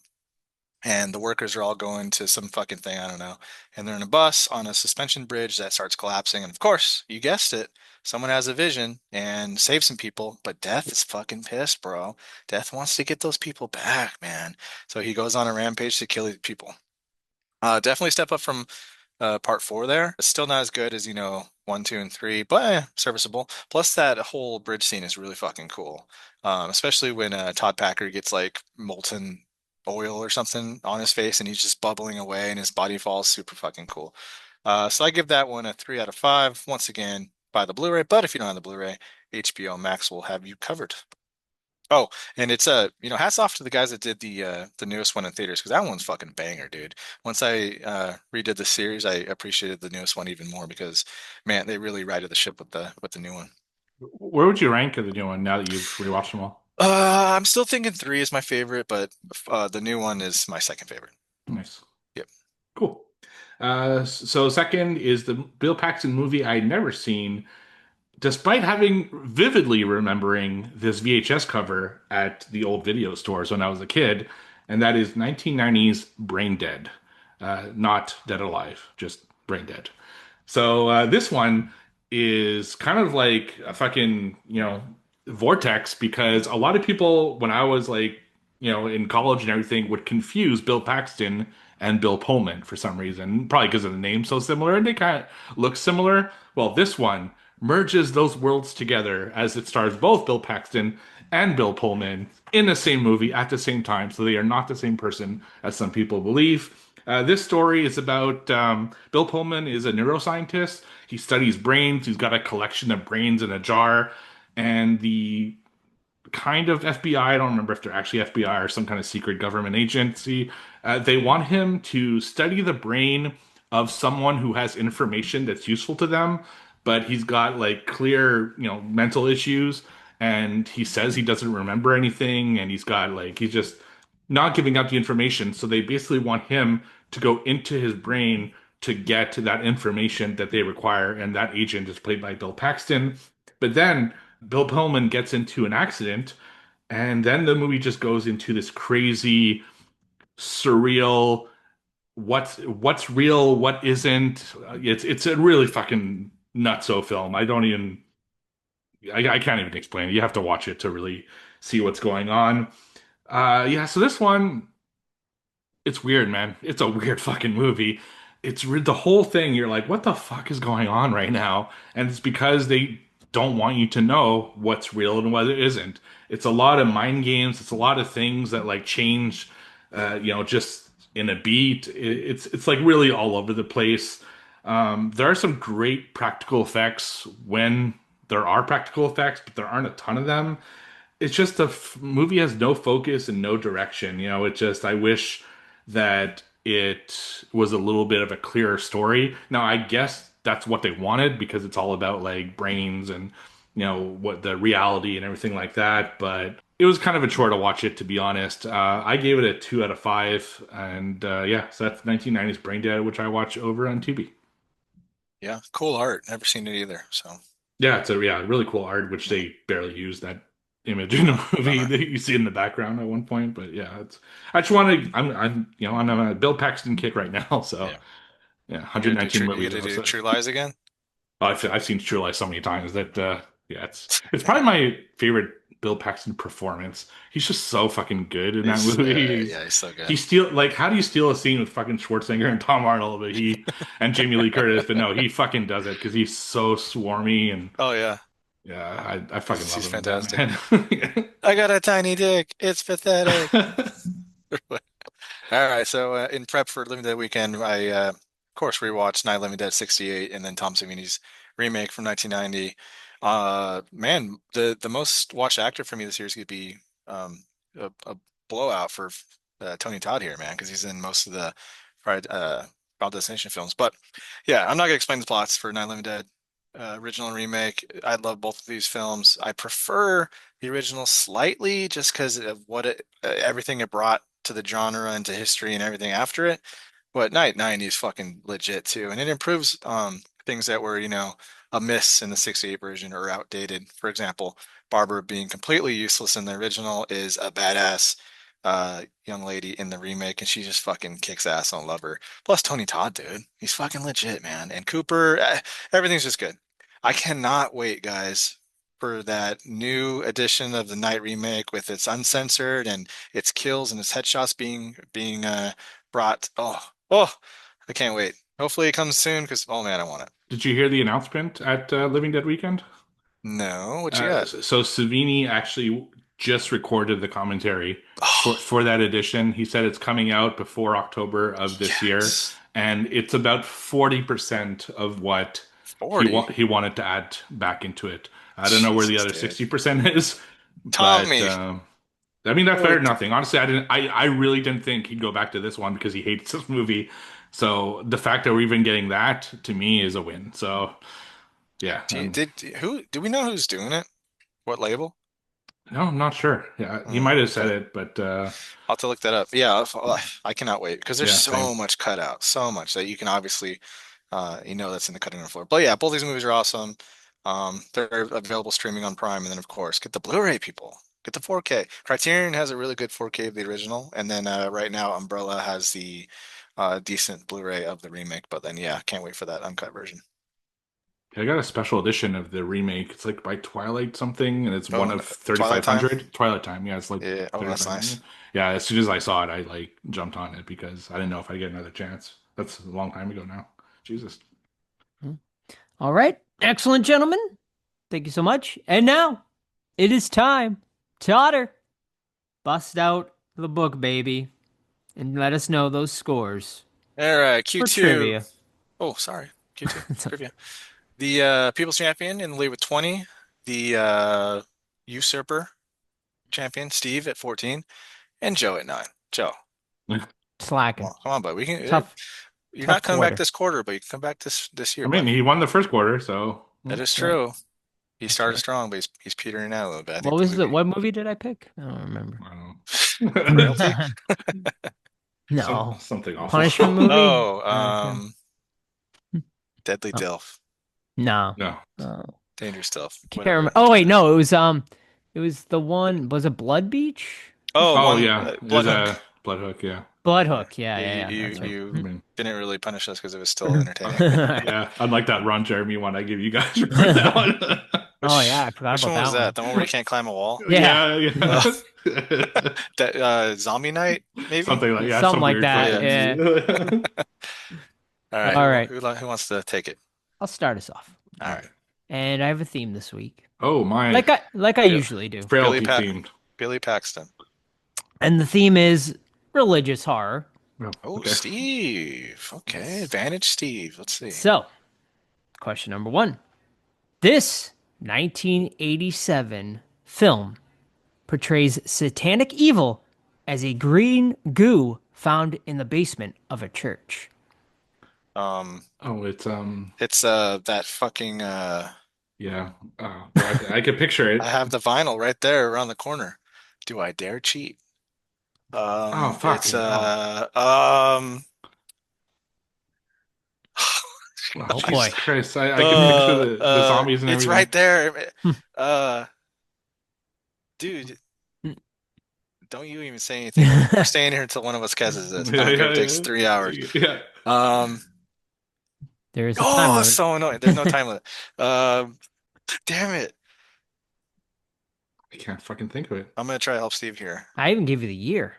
and the workers are all going to some fucking thing, I don't know. And they're in a bus on a suspension bridge that starts collapsing. And of course, you guessed it, someone has a vision and saves some people, but Death is fucking pissed, bro. Death wants to get those people back, man. So he goes on a rampage to kill people. Definitely step up from part 4 there. It's still not as good as, 1, 2, and 3, but serviceable. Plus that whole bridge scene is really fucking cool. Especially when Todd Packer gets like molten oil or something on his face and he's just bubbling away and his body falls. Super fucking cool. So I give that one a 3 out of 5. Once again, buy the Blu-ray, but if you don't have the Blu-ray, HBO Max will have you covered. Oh, and it's hats off to the guys that did the newest one in theaters because that one's fucking banger, dude. Once I redid the series, I appreciated the newest one even more because man, they really righted the ship with the new one. Where would you rank the new one now that you've rewatched them all? I'm still thinking 3 is my favorite, but the new one is my second favorite. Nice. Yep. Cool. So second is the Bill Paxton movie I'd never seen, despite having vividly remembering this VHS cover at the old video stores when I was a kid, and that is 1990's Brain Dead. Not Dead Alive, just Brain Dead. So this one is kind of like a fucking, vortex because a lot of people, when I was like, in college and everything, would confuse Bill Paxton and Bill Pullman for some reason, probably because of the name so similar and they kind of look similar. Well, this one merges those worlds together as it stars both Bill Paxton and Bill Pullman in the same movie at the same time, so they are not the same person as some people believe. This story is about Bill Pullman is a neuroscientist. He studies brains. He's got a collection of brains in a jar, and the kind of FBI. I don't remember if they're actually FBI or some kind of secret government agency. They want him to study the brain of someone who has information that's useful to them, but he's got like clear, mental issues, and he says he doesn't remember anything, and he's got like he's just not giving out the information. So they basically want him to go into his brain to get to that information that they require, and that agent is played by Bill Paxton. But then Bill Pullman gets into an accident, and then the movie just goes into this crazy, surreal, what's real, what isn't. It's a really fucking nutso film. I can't even explain it. You have to watch it to really see what's going on. Yeah, so this one, it's weird, man. It's a weird fucking movie. The whole thing. You're like, what the fuck is going on right now? And it's because they don't want you to know what's real and what it isn't. It's a lot of mind games. It's a lot of things that like change, just in a beat. It's like really all over the place. There are some great practical effects when there are practical effects, but there aren't a ton of them. It's just the movie has no focus and no direction. I wish that it was a little bit of a clearer story. Now, I guess that's what they wanted because it's all about like brains and, what the reality and everything like that. But it was kind of a chore to watch it, to be honest. I gave it a 2 out of 5. And yeah, so that's 1990's Brain Dead, which I watch over on Tubi. Yeah, cool art. Never seen it either. So, Yeah, it's a really cool art, which they barely use that image in the movie bummer. that you see in the background at one point. But yeah, I just want to. I'm on a Bill Paxton kick right now. So Yeah. yeah, You gotta do 119 you movies. gotta do True Lies again? I've seen True Lies so many times that yeah, it's probably my favorite Bill Paxton performance. He's just so fucking good in that movie. Yeah, he's so He good. steal like how do you steal a scene with fucking Schwarzenegger and Tom Arnold, but he and Jamie Lee Curtis, but no, he fucking does it because he's so swarmy and Oh yeah. yeah, I fucking He's love him in fantastic. that, I got a tiny dick. It's pathetic. man. All right, so in prep for Living Dead weekend, I of course rewatched Night of the Living Dead 68 and then Tom Savini's remake from 1990. Man, the most watched actor for me this year is gonna be a blowout for Tony Todd here, man, because he's in most of the Final Destination films. But yeah, I'm not gonna explain the plots for Night of the Living Dead original and remake. I love both of these films. I prefer the original slightly just because of what everything it brought to the genre and to history and everything after it. But Night 90 is fucking legit too, and it improves things that were amiss in the 68 version or outdated. For example, Barbara being completely useless in the original is a badass young lady in the remake, and she just fucking kicks ass. I love her. Plus Tony Todd, dude, he's fucking legit, man. And Cooper, everything's just good. I cannot wait, guys, for that new edition of the Night remake with its uncensored and its kills and its headshots being brought. Oh, I can't wait. Hopefully it comes soon because oh man, I want it. Did you hear the announcement at Living Dead Weekend? No, what you got? So Savini actually just recorded the commentary for Oh, for that edition. He said it's coming out before October of this year, yes. and it's about 40% of what 40. he wanted to add back into it. I don't know where the Jesus, other dude. 60% is, but Tommy. I mean that's better Holy than nothing. Honestly, I really didn't think he'd go back to this one because he hates this movie. So the fact that we're even getting that to me is a win. So yeah, Did we know who's doing it? What label? No, I'm not sure. Yeah, you Hmm, might have said okay. it, but I'll have to look that up. Yeah, I cannot wait because there's yeah, so same. much cutout, so much that you can obviously, that's in the cutting room floor. But yeah, both these movies are awesome. They're available streaming on Prime, and then of course get the Blu-ray, people. Get the 4K. Criterion has a really good 4K of the original, and then right now Umbrella has the decent Blu-ray of the remake. But then yeah, can't wait for that uncut version. I got a special edition of the remake. It's like by Twilight something, and it's one Oh, of Twilight Time. 3,500. Twilight Time, yeah, it's like Yeah. Oh, that's nice. 3,500. Yeah, as soon as I saw it, I like jumped on it because I didn't know if I'd get another chance. That's a long time ago now. Jesus. All right. Excellent, gentlemen. Thank you so much. And now it is time to Otter. Bust out the book, baby, and let us know those scores All right, for Q2. trivia. Oh, sorry, Q2 So, trivia. The People's Champion in the lead with 20. The Usurper champion, Steve, at 14. And Joe at 9. Joe, slacking. come on, bud. We can. Tough, You're tough not coming back quarter. this quarter, but you can come back this I year, mean, bud. he won the first quarter, so That is right. true. He That's started right. strong, but he's petering out a little bit. I What think the was the movie what movie did I pick? I don't remember. I don't know. Frailty. No. Something Punishment awful. movie? Oh, Okay. Deadly Oh, Dilf, no. No. Oh, Dangerous Dilf, can't remember. whatever. Oh wait, no, it was the one. Was it Blood Beach? Oh, Oh one yeah, is Bloodhook. a Bloodhook. Yeah. Blood Yeah, Hook. Yeah, yeah. yeah, You yeah. you That's right. I you mean, didn't really punish us because it was still entertaining. yeah. Unlike that Ron Jeremy one, I give you guys for that one. Oh yeah, I Which forgot which about one was that that? one. The one where you can't climb a wall? Yeah, Yeah, Uh, yeah. that Zombie Night, maybe? Something like yeah, something some like weird that. Yeah. fucking Yeah. movie. All right, All right. who wants to take it? I'll start us off. All All right. right. And I have a theme this week, Oh my, like I Bill, usually do. Billy frailty Pat themed. Billy Paxton. And the theme is religious horror. Oh, Oh, okay. Steve. Okay, Advantage Steve. Let's see. So, question number 1. This 1987 film portrays satanic evil as a green goo found in the basement of a church. Um, Oh, it's that fucking yeah. Oh, I could picture I it. have the vinyl right there around the corner. Do I dare cheat? Oh, It's fucking hell. Oh, Oh Jesus boy. Christ. I could picture the zombies and it's everything. right there. Hmm. Uh, dude, Hmm. don't you even say anything. We're staying here until one of us guesses this. I Yeah, don't care if yeah, it takes 3 hours. yeah. Um, There is a time oh, it's limit. so annoying. There's no time limit. Damn it. I can't fucking think of it. I'm gonna try to help Steve here. I even give you the year.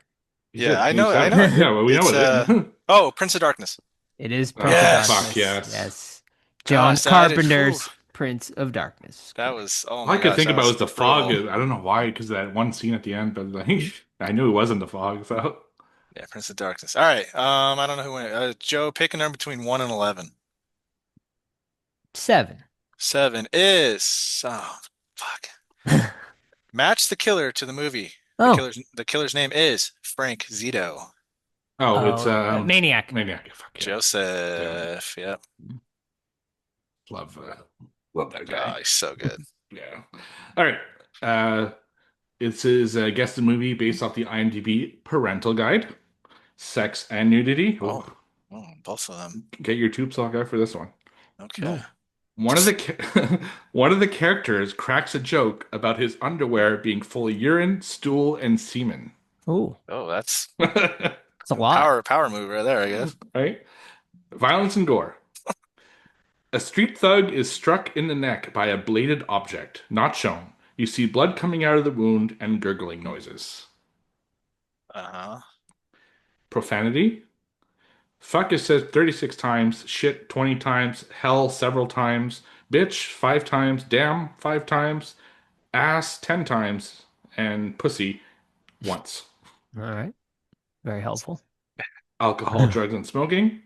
Yeah, I You know, I said know. it. Yeah, well, we know It's it. oh, Prince of Darkness. It is Oh, Prince of Yes. fuck, Darkness. yes. Yes. John Gosh, I did. Carpenter's Whew. Prince of Darkness. That was, oh All I my could gosh, think that about was was the fog. brutal. I don't know why, because that one scene at the end, but like, I knew it wasn't the fog, so. Yeah, Prince of Darkness. All right. I don't know who went. Joe, pick a number between 1 and 11. 7. 7 is, oh, fuck. Match the killer to the movie. Oh. The killer's name is Frank Zito. Oh, it's Maniac. Maniac. Fuck yeah. Joseph. Yep. Love love that Oh, guy. he's so good. Yeah. All right. It's his guested movie based off the IMDb parental guide. Sex and nudity. Oh, both of them. Get your tube sock out for this one. Okay. One of the one of the characters cracks a joke about his underwear being full of urine, stool, and semen. Oh, Oh, that's it's a lot. power move right there, I guess. Right? Violence and gore. A street thug is struck in the neck by a bladed object, not shown. You see blood coming out of the wound and gurgling noises. Uh-huh. Profanity. Fuck is said 36 times, shit 20 times, hell several times, bitch 5 times, damn 5 times, ass 10 times, and pussy once. All right. Very helpful. Alcohol, drugs, and smoking.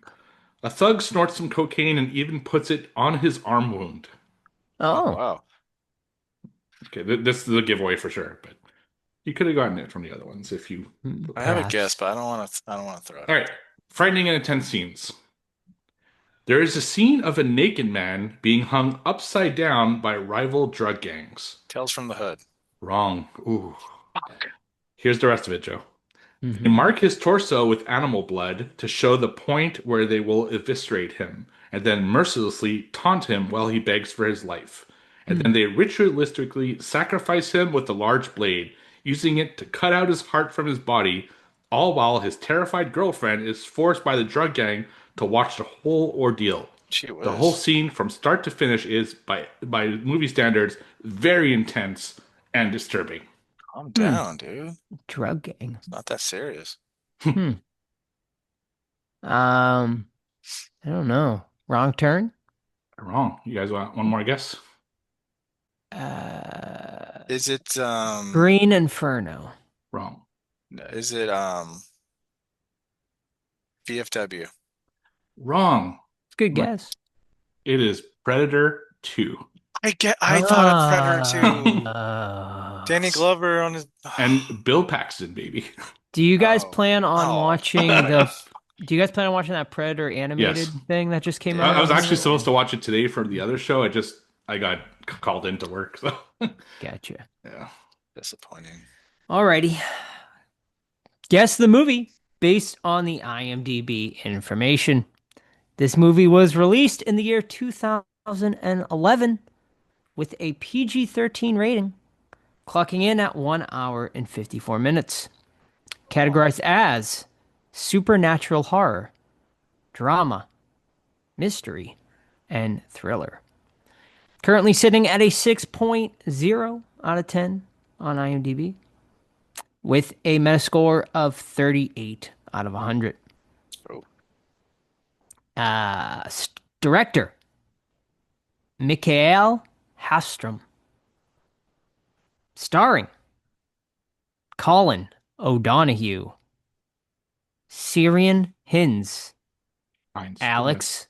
A thug snorts some cocaine and even puts it on his arm wound. Oh, Oh. wow. Okay, this is a giveaway for sure, but you could have gotten it from the other ones if you. I have a Perhaps. guess, but I don't want to throw it. All right, frightening and intense scenes. There is a scene of a naked man being hung upside down by rival drug gangs. Tales from the Hood. Wrong. Ooh. Fuck. Here's the rest of it, Joe. They Mhm. mark his torso with animal blood to show the point where they will eviscerate him, and then mercilessly taunt him while he begs for his life. And Hmm. then they ritualistically sacrifice him with a large blade, using it to cut out his heart from his body, all while his terrified girlfriend is forced by the drug gang to watch the whole ordeal. Gee The whole whiz. scene from start to finish is, by movie standards, very intense and disturbing. Calm Hmm. down, dude. Drug gang. It's not that serious. Hmm. I don't know. Wrong turn. Wrong. You guys want one more guess? Uh, Is it Green Inferno. Wrong. is it VFW? Wrong. It's a good My- guess. It is Predator 2. I thought of Predator Ah. 2. Danny Glover on his And Bill Paxton, baby. Do you guys Oh. plan on Oh. watching the? Do you guys plan on watching that Predator animated Yes. thing that just came Yeah. out? I was on actually Hulu? supposed to watch it today for the other show. I got called into work, so Gotcha. yeah. Disappointing. Alrighty. Guess the movie based on the IMDb information. This movie was released in the year 2011 with a PG-13 rating, clocking in at 1 hour and 54 minutes. Categorized as supernatural horror, drama, mystery, and thriller. Currently sitting at a 6.0 out of 10 on IMDb with a Metascore of 38 out of 100. Oh. Director Mikael Hastrom. Starring Colin O'Donoghue, Syrian Hinz, Fine. Alex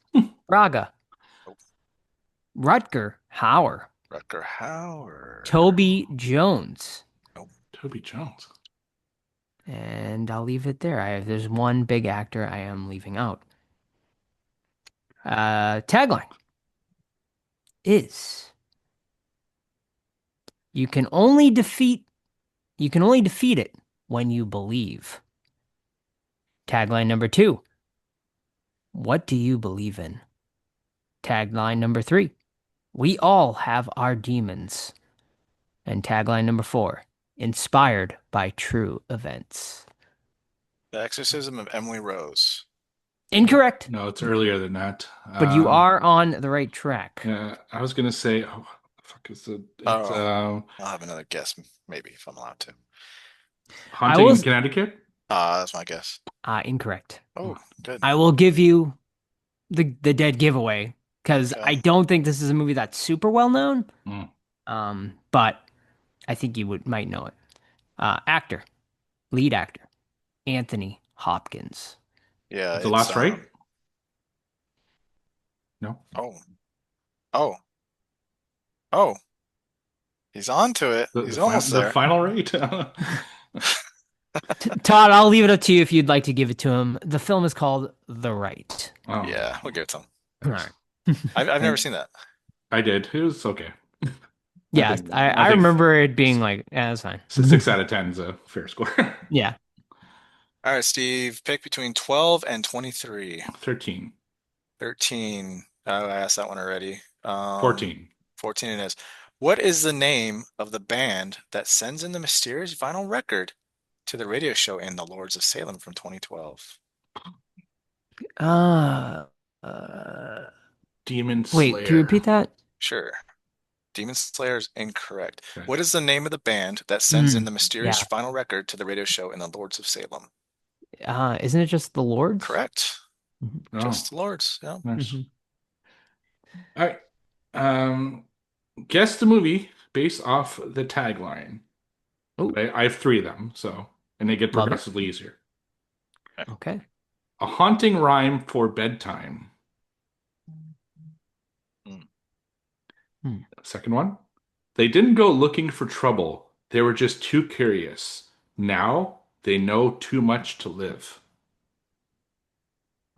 Braga, Rutger Hauer, Rutger Hauer. Toby Jones, Toby Jones. and I'll leave it there. There's one big actor I am leaving out. Tagline is you can only defeat it when you believe. Tagline number 2. What do you believe in? Tagline number 3. We all have our demons. And tagline number 4. Inspired by true events. The Exorcism of Emily Rose. Incorrect, No, it's earlier than that. but you are on the right track. Yeah, I was gonna say, oh, fuck is it? It's I'll have another guess, maybe, if I'm allowed to. Haunting will- in Connecticut. That's my guess. Incorrect. Oh, good. I will give you the dead giveaway because Okay. I don't think this is a movie that's super well known. Mm. But I think you might know it. Lead actor, Anthony Hopkins. Yeah, The Last Right? No. Oh. He's on to it. He's almost The there. final rate. Todd, I'll leave it up to you if you'd like to give it to him. The film is called The Right. Oh, Yeah, we'll give it to him. All right. I've never seen that. I did. It was okay. Yeah, think- I think remember it being like, yeah, that's fine. 6 out of 10 is a fair score. Yeah. All right, Steve, pick between 12 and 23. 13. 13. Oh, I asked that one already. 14. 14 it is. What is the name of the band that sends in the mysterious vinyl record to the radio show in The Lords of Salem from 2012? Demon Slayer. Wait, can you repeat that? Sure. Demon Slayer is incorrect. Okay. What is the name of the band that sends in the yeah. mysterious vinyl record to the radio show in The Lords of Salem? Isn't it just The Lords? Correct. Oh, Just The Lords. Yeah. nice. Mhm. All right. Guess the movie based off the tagline. Ooh. I have 3 of them, and they get Love it. progressively easier. Okay. A haunting rhyme for bedtime. Second one. They didn't go looking for trouble. They were just too curious. Now they know too much to live.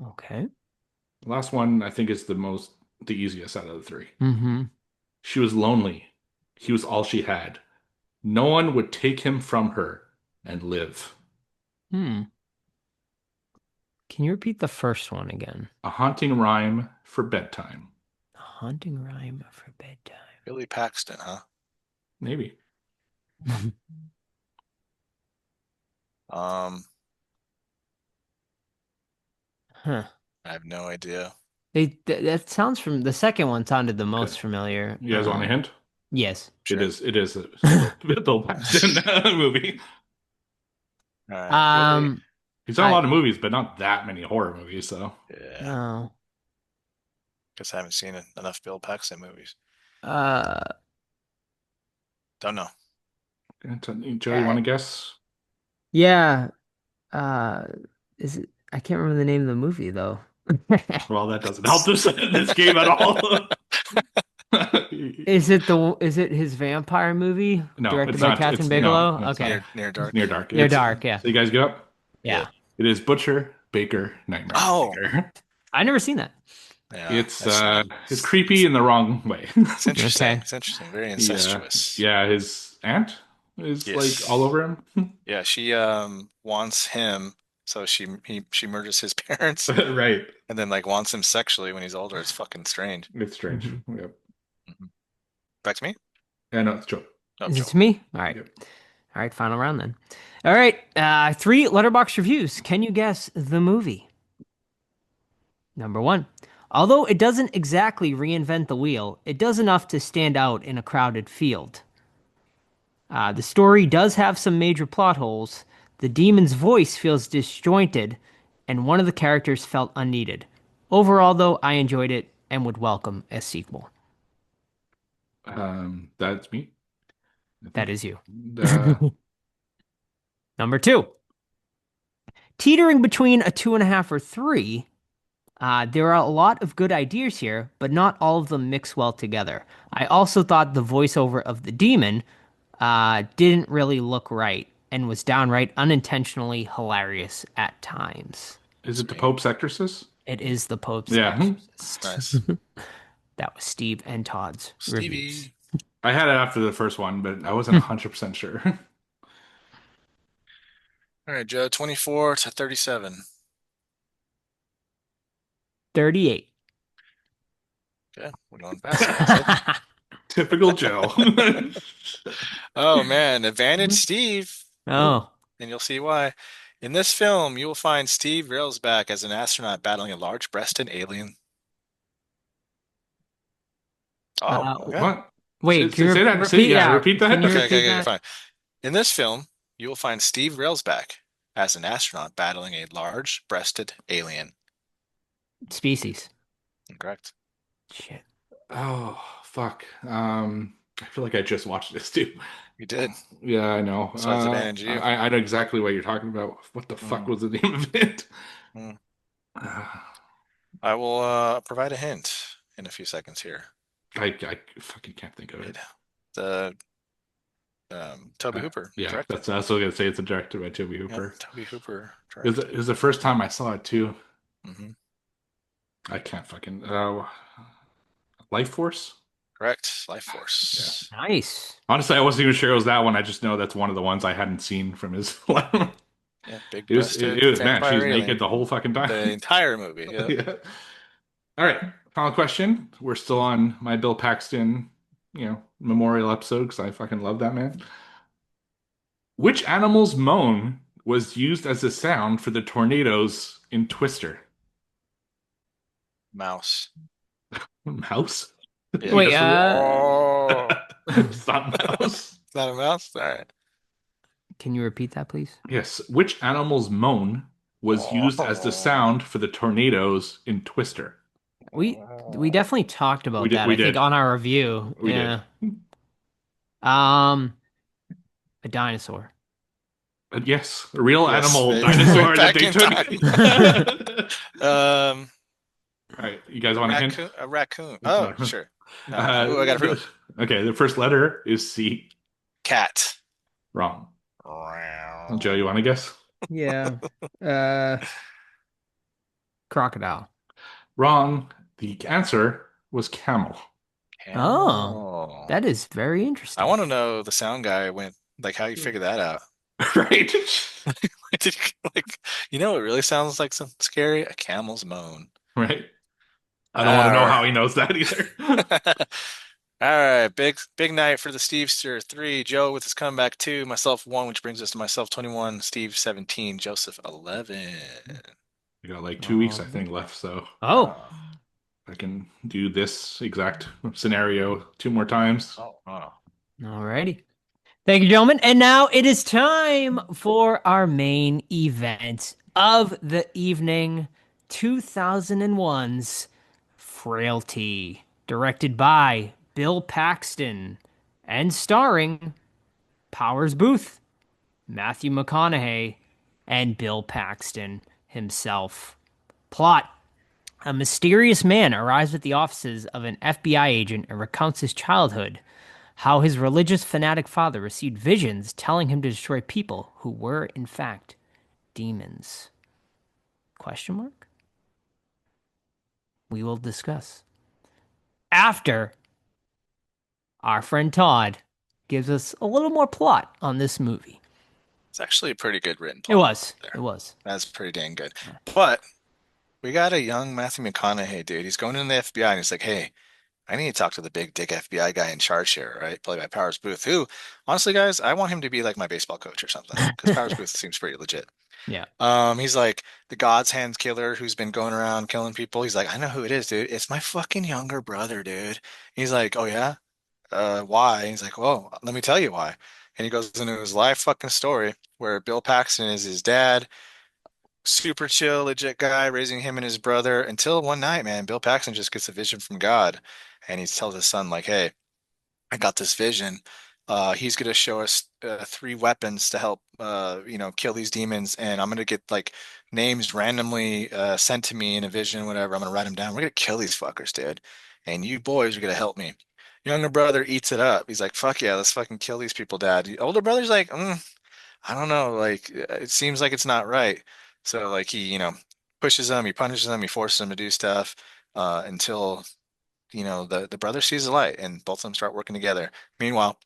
Okay. The last one, I think, is the easiest out of the 3. Mm-hmm. She was lonely. He was all she had. No one would take him from her and live. Can you repeat the first one again? A haunting rhyme for bedtime. A haunting rhyme for bedtime. Billy Paxton, huh? Maybe. Um, Huh. I have no idea. That sounds from the second one sounded the most familiar. You guys want a hint? Yes. Sure. It is a Bill Paxton movie. All right, Billy. He's done a lot of movies, but not that many horror movies, so. Yeah, No. guess I haven't seen enough Bill Paxton movies. Uh, Don't know. Joe, you want to guess? yeah. Is it? I can't remember the name of the movie though. Well, that doesn't help this game at all. Is it his vampire movie No, directed it's by not. Catherine It's Bigelow? no, it's Okay. Near Dark. Near Dark. Near It's- Dark, yeah. So you guys give up? Yeah. It is Butcher, Baker, Nightmare. Oh. Baker. I never seen that. Yeah, It's creepy in the wrong way. It's interesting. Okay. It's interesting. Very incestuous. Yeah, his aunt is Yes. like all over him. Yeah, she wants him, so she murders his parents Right. and then like wants him sexually when he's older. It's fucking strange. It's strange. Mm-hmm. Yep. Back to me? Yeah, no, it's Joe. No, Is Joe. it to me? All right. Yep. All right, final round then. All right, 3 letterbox reviews. Can you guess the movie? Number 1. Although it doesn't exactly reinvent the wheel, it does enough to stand out in a crowded field. The story does have some major plot holes. The demon's voice feels disjointed, and one of the characters felt unneeded. Overall, though, I enjoyed it and would welcome a sequel. That's me. That is you. Uh, Number 2. Teetering between a 2.5 or 3, there are a lot of good ideas here, but not all of them mix well together. I also thought the voiceover of the demon didn't really look right and was downright unintentionally hilarious at times. is it the Pope's Exorcist? It is the Pope's Yeah. Exorcist. Nice. That was Steve and Todd's reviews. Stevie. I had it after the first one, but I wasn't 100% sure. All right, Joe, 24 to 37. 38. Okay, we're going fast. Typical Joe. Oh man, Advantage Steve. Oh. And you'll see why. In this film, you will find Steve Railsback as an astronaut battling a large-breasted alien. Oh, okay. What? Wait, Say can you that. repeat? Yeah, repeat that. Can you Okay, repeat okay, that? fine. In this film, you will find Steve Railsback as an astronaut battling a large-breasted alien. Species. Correct. Shit. Oh, fuck. I feel like I just watched this too. You did. Yeah, I know. Besides Advantage, you. I know exactly what you're talking about. What the fuck was the name of it? Mm. Uh, I will provide a hint in a few seconds here. I fucking can't think of it. The Toby Hooper. Yeah, directed. that's also gonna say it's directed by Toby Yep, Hooper. Toby Hooper. It was the first time I saw it too. Mm-hmm. I can't fucking Life Force. Correct. Life Force. Nice. Honestly, I wasn't even sure it was that one. I just know that's one of the ones I hadn't seen from his. Yeah, big It was breasted man. She vampire was alien. naked the whole fucking time. The entire movie. Yeah. Yeah. All right. Final question. We're still on my Bill Paxton, memorial episode because I fucking love that man. Which animal's moan was used as a sound for the tornadoes in Twister? Mouse. Mouse? Yeah. Wait, Oh. It's not mouse. It's not a mouse? All right. Can you repeat that, please? Yes. Which animal's moan was used as the sound for the tornadoes in Twister? We definitely talked about We did- that. we I think did. on our review. We yeah. did. A dinosaur. But yes, a real Yes, animal they- dinosaur that back they in took. Um, All right, you guys want a hint? a raccoon. Oh, No. sure. Ooh, I got a proof. Okay, the first letter is C. Cat. Wrong. Joe, you want to guess? Yeah. Crocodile. Wrong. The answer was camel. Oh, Oh, that is very I interesting. want to know the sound guy went like how you figured that out. Right? Did like what really sounds like something scary? A camel's moan. Right. I don't want to know All how he knows that either. right. All right, big night for the Stevester. 3, Joe with his comeback 2, myself 1, which brings us to myself 21, Steve 17, Joseph 11. We got like 2 weeks, I Oh, think, left, so oh, I can do this exact scenario 2 more times. Oh. alrighty. Thank you, gentlemen. And now it is time for our main event of the evening, 2001's Frailty, directed by Bill Paxton and starring Powers Booth, Matthew McConaughey, and Bill Paxton himself. Plot: a mysterious man arrives at the offices of an FBI agent and recounts his childhood, how his religious fanatic father received visions telling him to destroy people who were in fact demons. Question mark? We will discuss after our friend Todd gives us a little more plot on this movie. It's actually a pretty good written It plot was. there. It was. That's pretty dang good. But we got a young Matthew McConaughey, dude. He's going in the FBI and he's like, hey, I need to talk to the big dick FBI guy in charge here, right? Played by Powers Booth, who, honestly, guys, I want him to be like my baseball coach or something because Powers Booth seems pretty legit. Yeah. He's like the God's hand killer who's been going around killing people. He's like, I know who it is, dude. It's my fucking younger brother, dude. He's like, oh yeah? Why? And he's like, well, let me tell you why. And he goes into his life fucking story where Bill Paxton is his dad, super chill, legit guy, raising him and his brother until one night, man, Bill Paxton just gets a vision from God, and he tells his son like, hey, I got this vision. He's gonna show us 3 weapons to help, kill these demons, and I'm gonna get like names randomly sent to me in a vision, whatever. I'm gonna write them down. We're gonna kill these fuckers, dude, and you boys are gonna help me. Younger brother eats it up. He's like, "Fuck yeah, let's fucking kill these people, Dad." The older brother's like, I don't know, like it seems like it's not right. So like he, pushes them, he punishes them, he forces them to do stuff until the brother sees the light and both of them start working together. Meanwhile,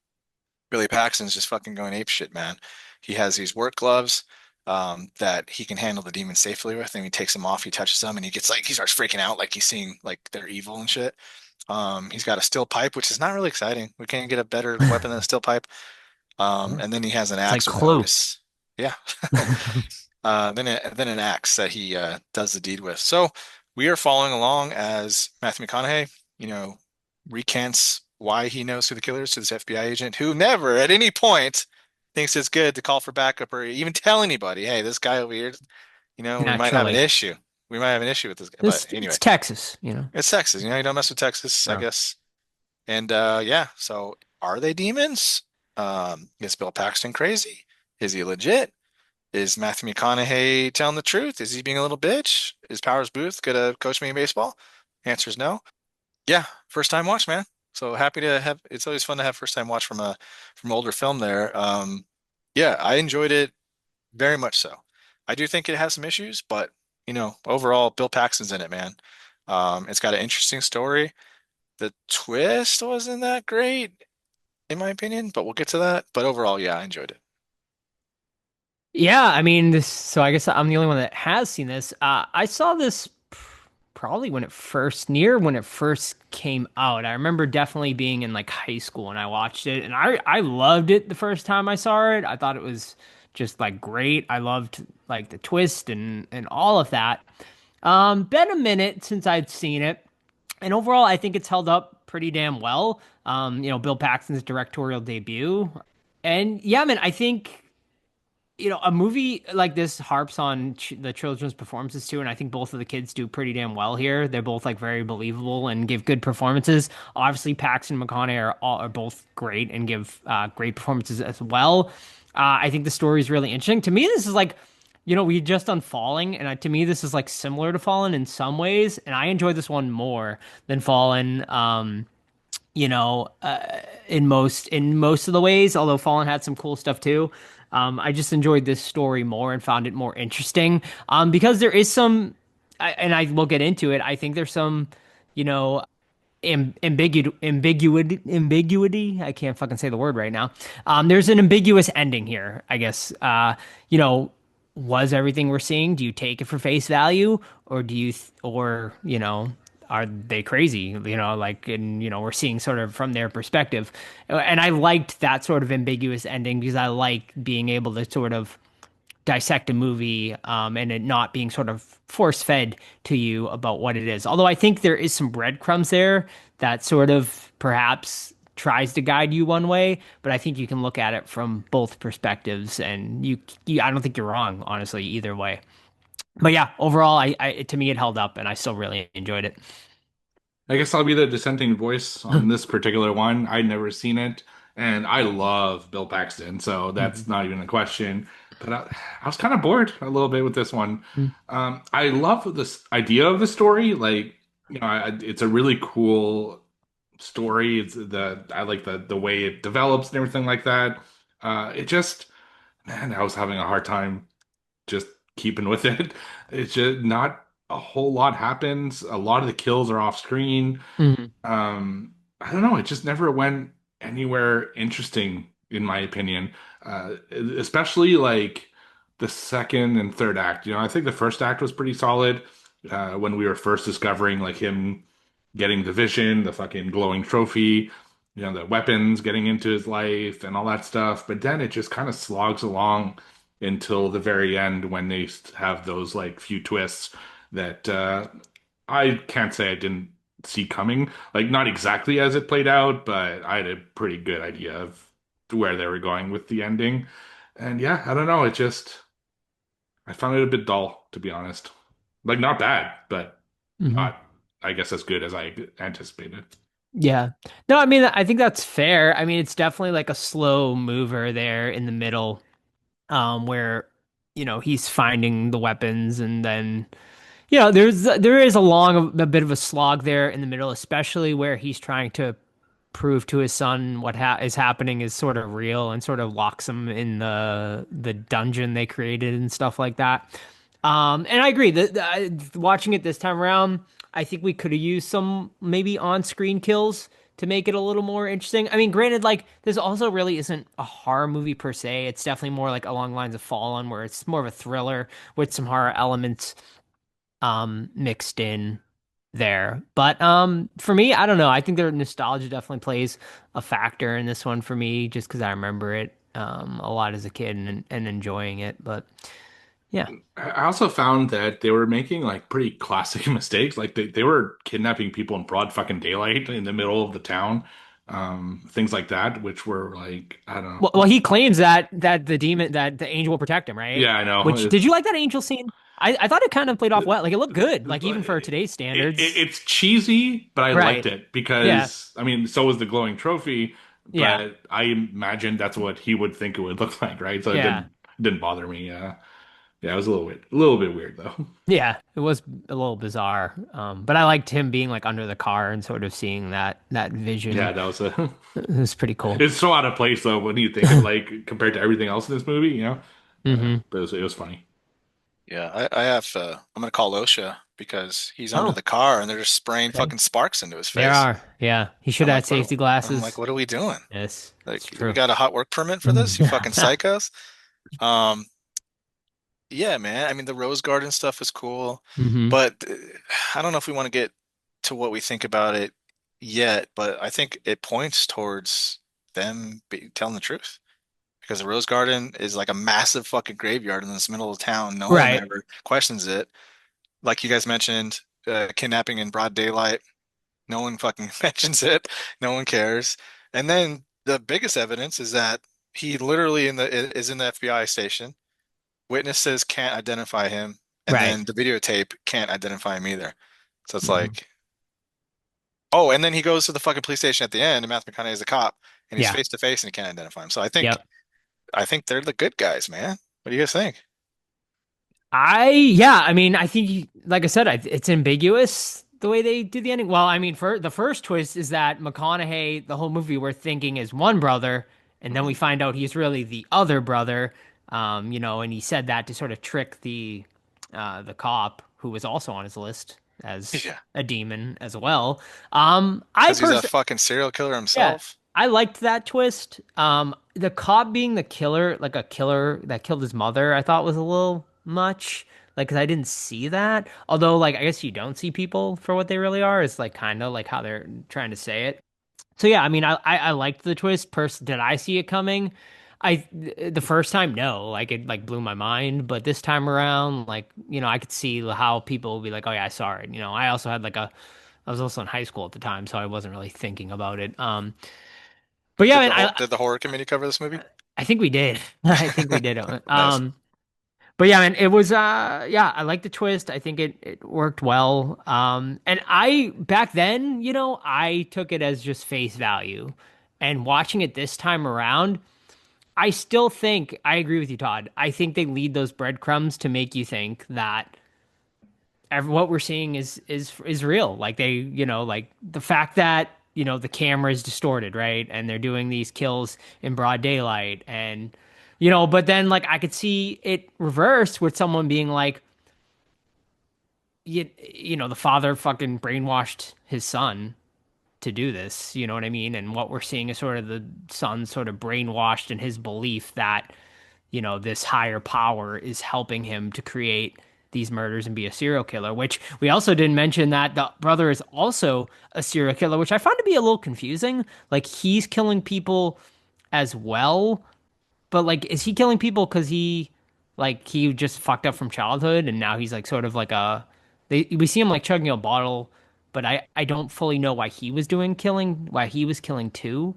Billy Paxton's just fucking going ape shit, man. He has these work gloves that he can handle the demons safely with, and he takes them off, he touches them, and he gets like he starts freaking out like he's seeing like they're evil and shit. He's got a steel pipe, which is not really exciting. We can't get a better weapon than a steel pipe. And then he has an It's like axe with Clue. Otis. Yeah. Then an axe that he does the deed with. So we are following along as Matthew McConaughey, you know, recants why he knows who the killer is to this FBI agent who never at any point thinks it's good to call for backup or even tell anybody, hey, this guy over here, we might have an Naturally. issue. We might have an issue with this guy. This But anyway, it's Texas, you know. it's Texas. You don't mess with Texas, I No. guess. And yeah, so are they demons? Is Bill Paxton crazy? Is he legit? Is Matthew McConaughey telling the truth? Is he being a little bitch? Is Powers Booth gonna coach me in baseball? Answer is no. Yeah, first time watch, man. So happy to have. It's always fun to have first time watch from older film there. Yeah, I enjoyed it very much so. I do think it has some issues, but overall, Bill Paxton's in it, man. It's got an interesting story. The twist wasn't that great, in my opinion, but we'll get to that. But overall, yeah, I enjoyed it. Yeah, I mean this. So I guess I'm the only one that has seen this. I saw this probably near when it first came out. I remember definitely being in like high school when I watched it, and I loved it the first time I saw it. I thought it was just like great. I loved like the twist and all of that. Been a minute since I'd seen it, and overall I think it's held up pretty damn well. Bill Paxton's directorial debut. And yeah, man, I think a movie like this harps on the children's performances too, and I think both of the kids do pretty damn well here. They're both like very believable and give good performances. Obviously, Pax and McConaughey are both great and give great performances as well. I think the story is really interesting. To me, this is like, we just done Falling, and to me, this is like similar to Fallen in some ways, and I enjoy this one more than Fallen. In most of the ways, although Fallen had some cool stuff too. I just enjoyed this story more and found it more interesting. Because there is some, and I will get into it. I think there's some, you know, ambiguity. I can't fucking say the word right now. There's an ambiguous ending here, I guess. You know, was everything we're seeing? Do you take it for face value, or or are they crazy? Like, and we're seeing sort of from their perspective. And I liked that sort of ambiguous ending because I like being able to sort of dissect a movie and it not being sort of force fed to you about what it is. Although I think there is some breadcrumbs there that sort of perhaps tries to guide you one way, but I think you can look at it from both perspectives, and I don't think you're wrong, honestly, either way. But yeah, overall, to me it held up, and I still really enjoyed it. I guess I'll be the dissenting voice on this particular one. I'd never seen it, and I love Bill Paxton, so that's not even a question. But I was kind of bored a little bit with this one. I love this idea of the story. Like, it's a really cool story. I like the way it develops and everything like that. It just, man, I was having a hard time just keeping with it. It's just not a whole lot happens. A lot of the kills are off screen. Mhm. I don't know. It just never went anywhere interesting, in my opinion. Especially like the second and third act. I think the first act was pretty solid when we were first discovering like him getting the vision, the fucking glowing trophy, the weapons getting into his life and all that stuff. But then it just kind of slogs along until the very end when they have those like few twists that I can't say I didn't see coming. Like not exactly as it played out, but I had a pretty good idea of where they were going with the ending. And yeah, I don't know. I found it a bit dull, to be honest. Like not bad, but Mhm. not, I guess, as good as I anticipated. Yeah. No, I mean, I think that's fair. I mean, it's definitely like a slow mover there in the middle, where, he's finding the weapons and then, there is a bit of a slog there in the middle, especially where he's trying to prove to his son what is happening is sort of real and sort of locks him in the dungeon they created and stuff like that. And I agree that watching it this time around, I think we could have used some maybe on-screen kills to make it a little more interesting. I mean, granted, like this also really isn't a horror movie per se. It's definitely more like along the lines of Fallen, where it's more of a thriller with some horror elements mixed in there. But for me, I don't know. I think their nostalgia definitely plays a factor in this one for me, just because I remember it a lot as a kid and enjoying it. But yeah. I also found that they were making like pretty classic mistakes. Like they were kidnapping people in broad fucking daylight in the middle of the town. Things like that, which were like, I don't Well, know. he claims that the angel will protect him, right? Yeah, I know. Which did you like that angel scene? I thought it kind of played off well. Like it looked good, like even for today's standards. It's cheesy, but I liked Right. it Yeah. because I mean, so was the glowing trophy, Yeah. but I imagined that's what he would think it would look like, right? So it Yeah. didn't bother me. Yeah, it was a little bit weird though. Yeah. It was a little bizarre. But I liked him being like under the car and sort of seeing that vision. Yeah, that was a. It was pretty cool. It's so out of place though when you think of like compared to everything else in this movie. Hmm. But it was funny. Yeah, I have. I'm gonna call OSHA because he's under Oh, the car and they're just spraying okay. fucking sparks into his There face. are. Yeah. He should I'm have had like, safety I'm like, glasses. what are we doing? Yes, it's Like, we true. got a hot work permit for this? You fucking psychos. Um, yeah, man. I mean, the Rose Garden stuff is cool, Hmm. but I don't know if we want to get to what we think about it yet. But I think it points towards them telling the truth because the Rose Garden is like a massive fucking graveyard in this middle of town. No one Right. ever questions it. Like you guys mentioned, kidnapping in broad daylight. No one fucking mentions it. No one cares. And then the biggest evidence is that he literally is in the FBI station. Witnesses can't identify him, and Right. then the videotape can't identify him either. So it's Hmm. like, oh, and then he goes to the fucking police station at the end, and Matthew McConaughey is a cop, and he's Yeah. face to face, and he can't identify him. So Yep. I think they're the good guys, man. What do you guys think? Yeah, I mean, I think, like I said, it's ambiguous the way they do the ending. Well, I mean, for the first twist is that McConaughey, the whole movie, we're thinking is one brother, and then we Mhm. find out he's really the other brother. And he said that to sort of trick the cop who was also on his list. as Yeah, a demon as well. I because he's a personally, fucking serial killer yeah, himself. I liked that twist. The cop being the killer, like a killer that killed his mother, I thought was a little much. Like, 'cause I didn't see that. Although, like, I guess you don't see people for what they really are. It's like kind of like how they're trying to say it. So yeah, I mean, I liked the twist. Did I see it coming? The first time, no, like it like blew my mind. But this time around, like I could see how people would be like, oh yeah, I saw it. I also had I was also in high school at the time, so I wasn't really thinking about it. But yeah, man, Did the horror committee cover this movie? I think we did. I think we did. Nice. But yeah, man, it was yeah, I like the twist. I think it worked well. And I back then, I took it as just face value. And watching it this time around, I still think I agree with you, Todd. I think they lead those breadcrumbs to make you think that what we're seeing is real. Like like the fact that the camera is distorted, right? And they're doing these kills in broad daylight, and but then like I could see it reversed with someone being like, the father fucking brainwashed his son to do this. You know what I mean? And what we're seeing is sort of the son sort of brainwashed in his belief that this higher power is helping him to create these murders and be a serial killer, which we also didn't mention that the brother is also a serial killer, which I found to be a little confusing. Like he's killing people as well, but like, is he killing people because he just fucked up from childhood and now he's like sort of like we see him like chugging a bottle, but I don't fully know why he was killing too.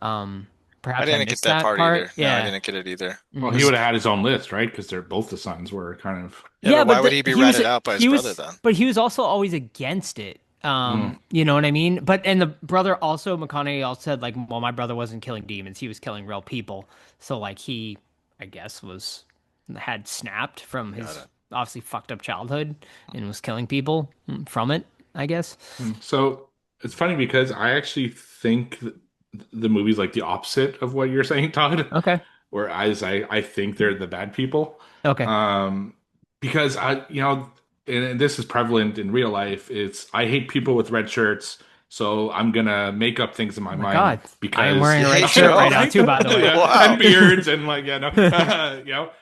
Um, I Perhaps I didn't get missed that that part part. either. No, I Yeah. didn't get it either. Well, he would have had his own list, right? Because they're both the sons were kind of. Yeah, Yeah, but why but would he be ratted out by his brother then? but he was also always against it. Mm. You know what I mean? And the brother also, McConaughey also said like, well, my brother wasn't killing demons; he was killing real people. So like he, I guess, had snapped from Got his it. obviously fucked up childhood and was killing people from it. I guess. So it's funny because I actually think the movie's like the opposite of what you're saying, Todd. Okay. Whereas I think they're the bad people. Okay. Um, because and this is prevalent in real life. It's I hate people with red shirts, so I'm gonna make up things in my Oh my mind God, I am because wearing a You red hate shirt Joe? right now too. By the way. yeah, Wow. and beards and like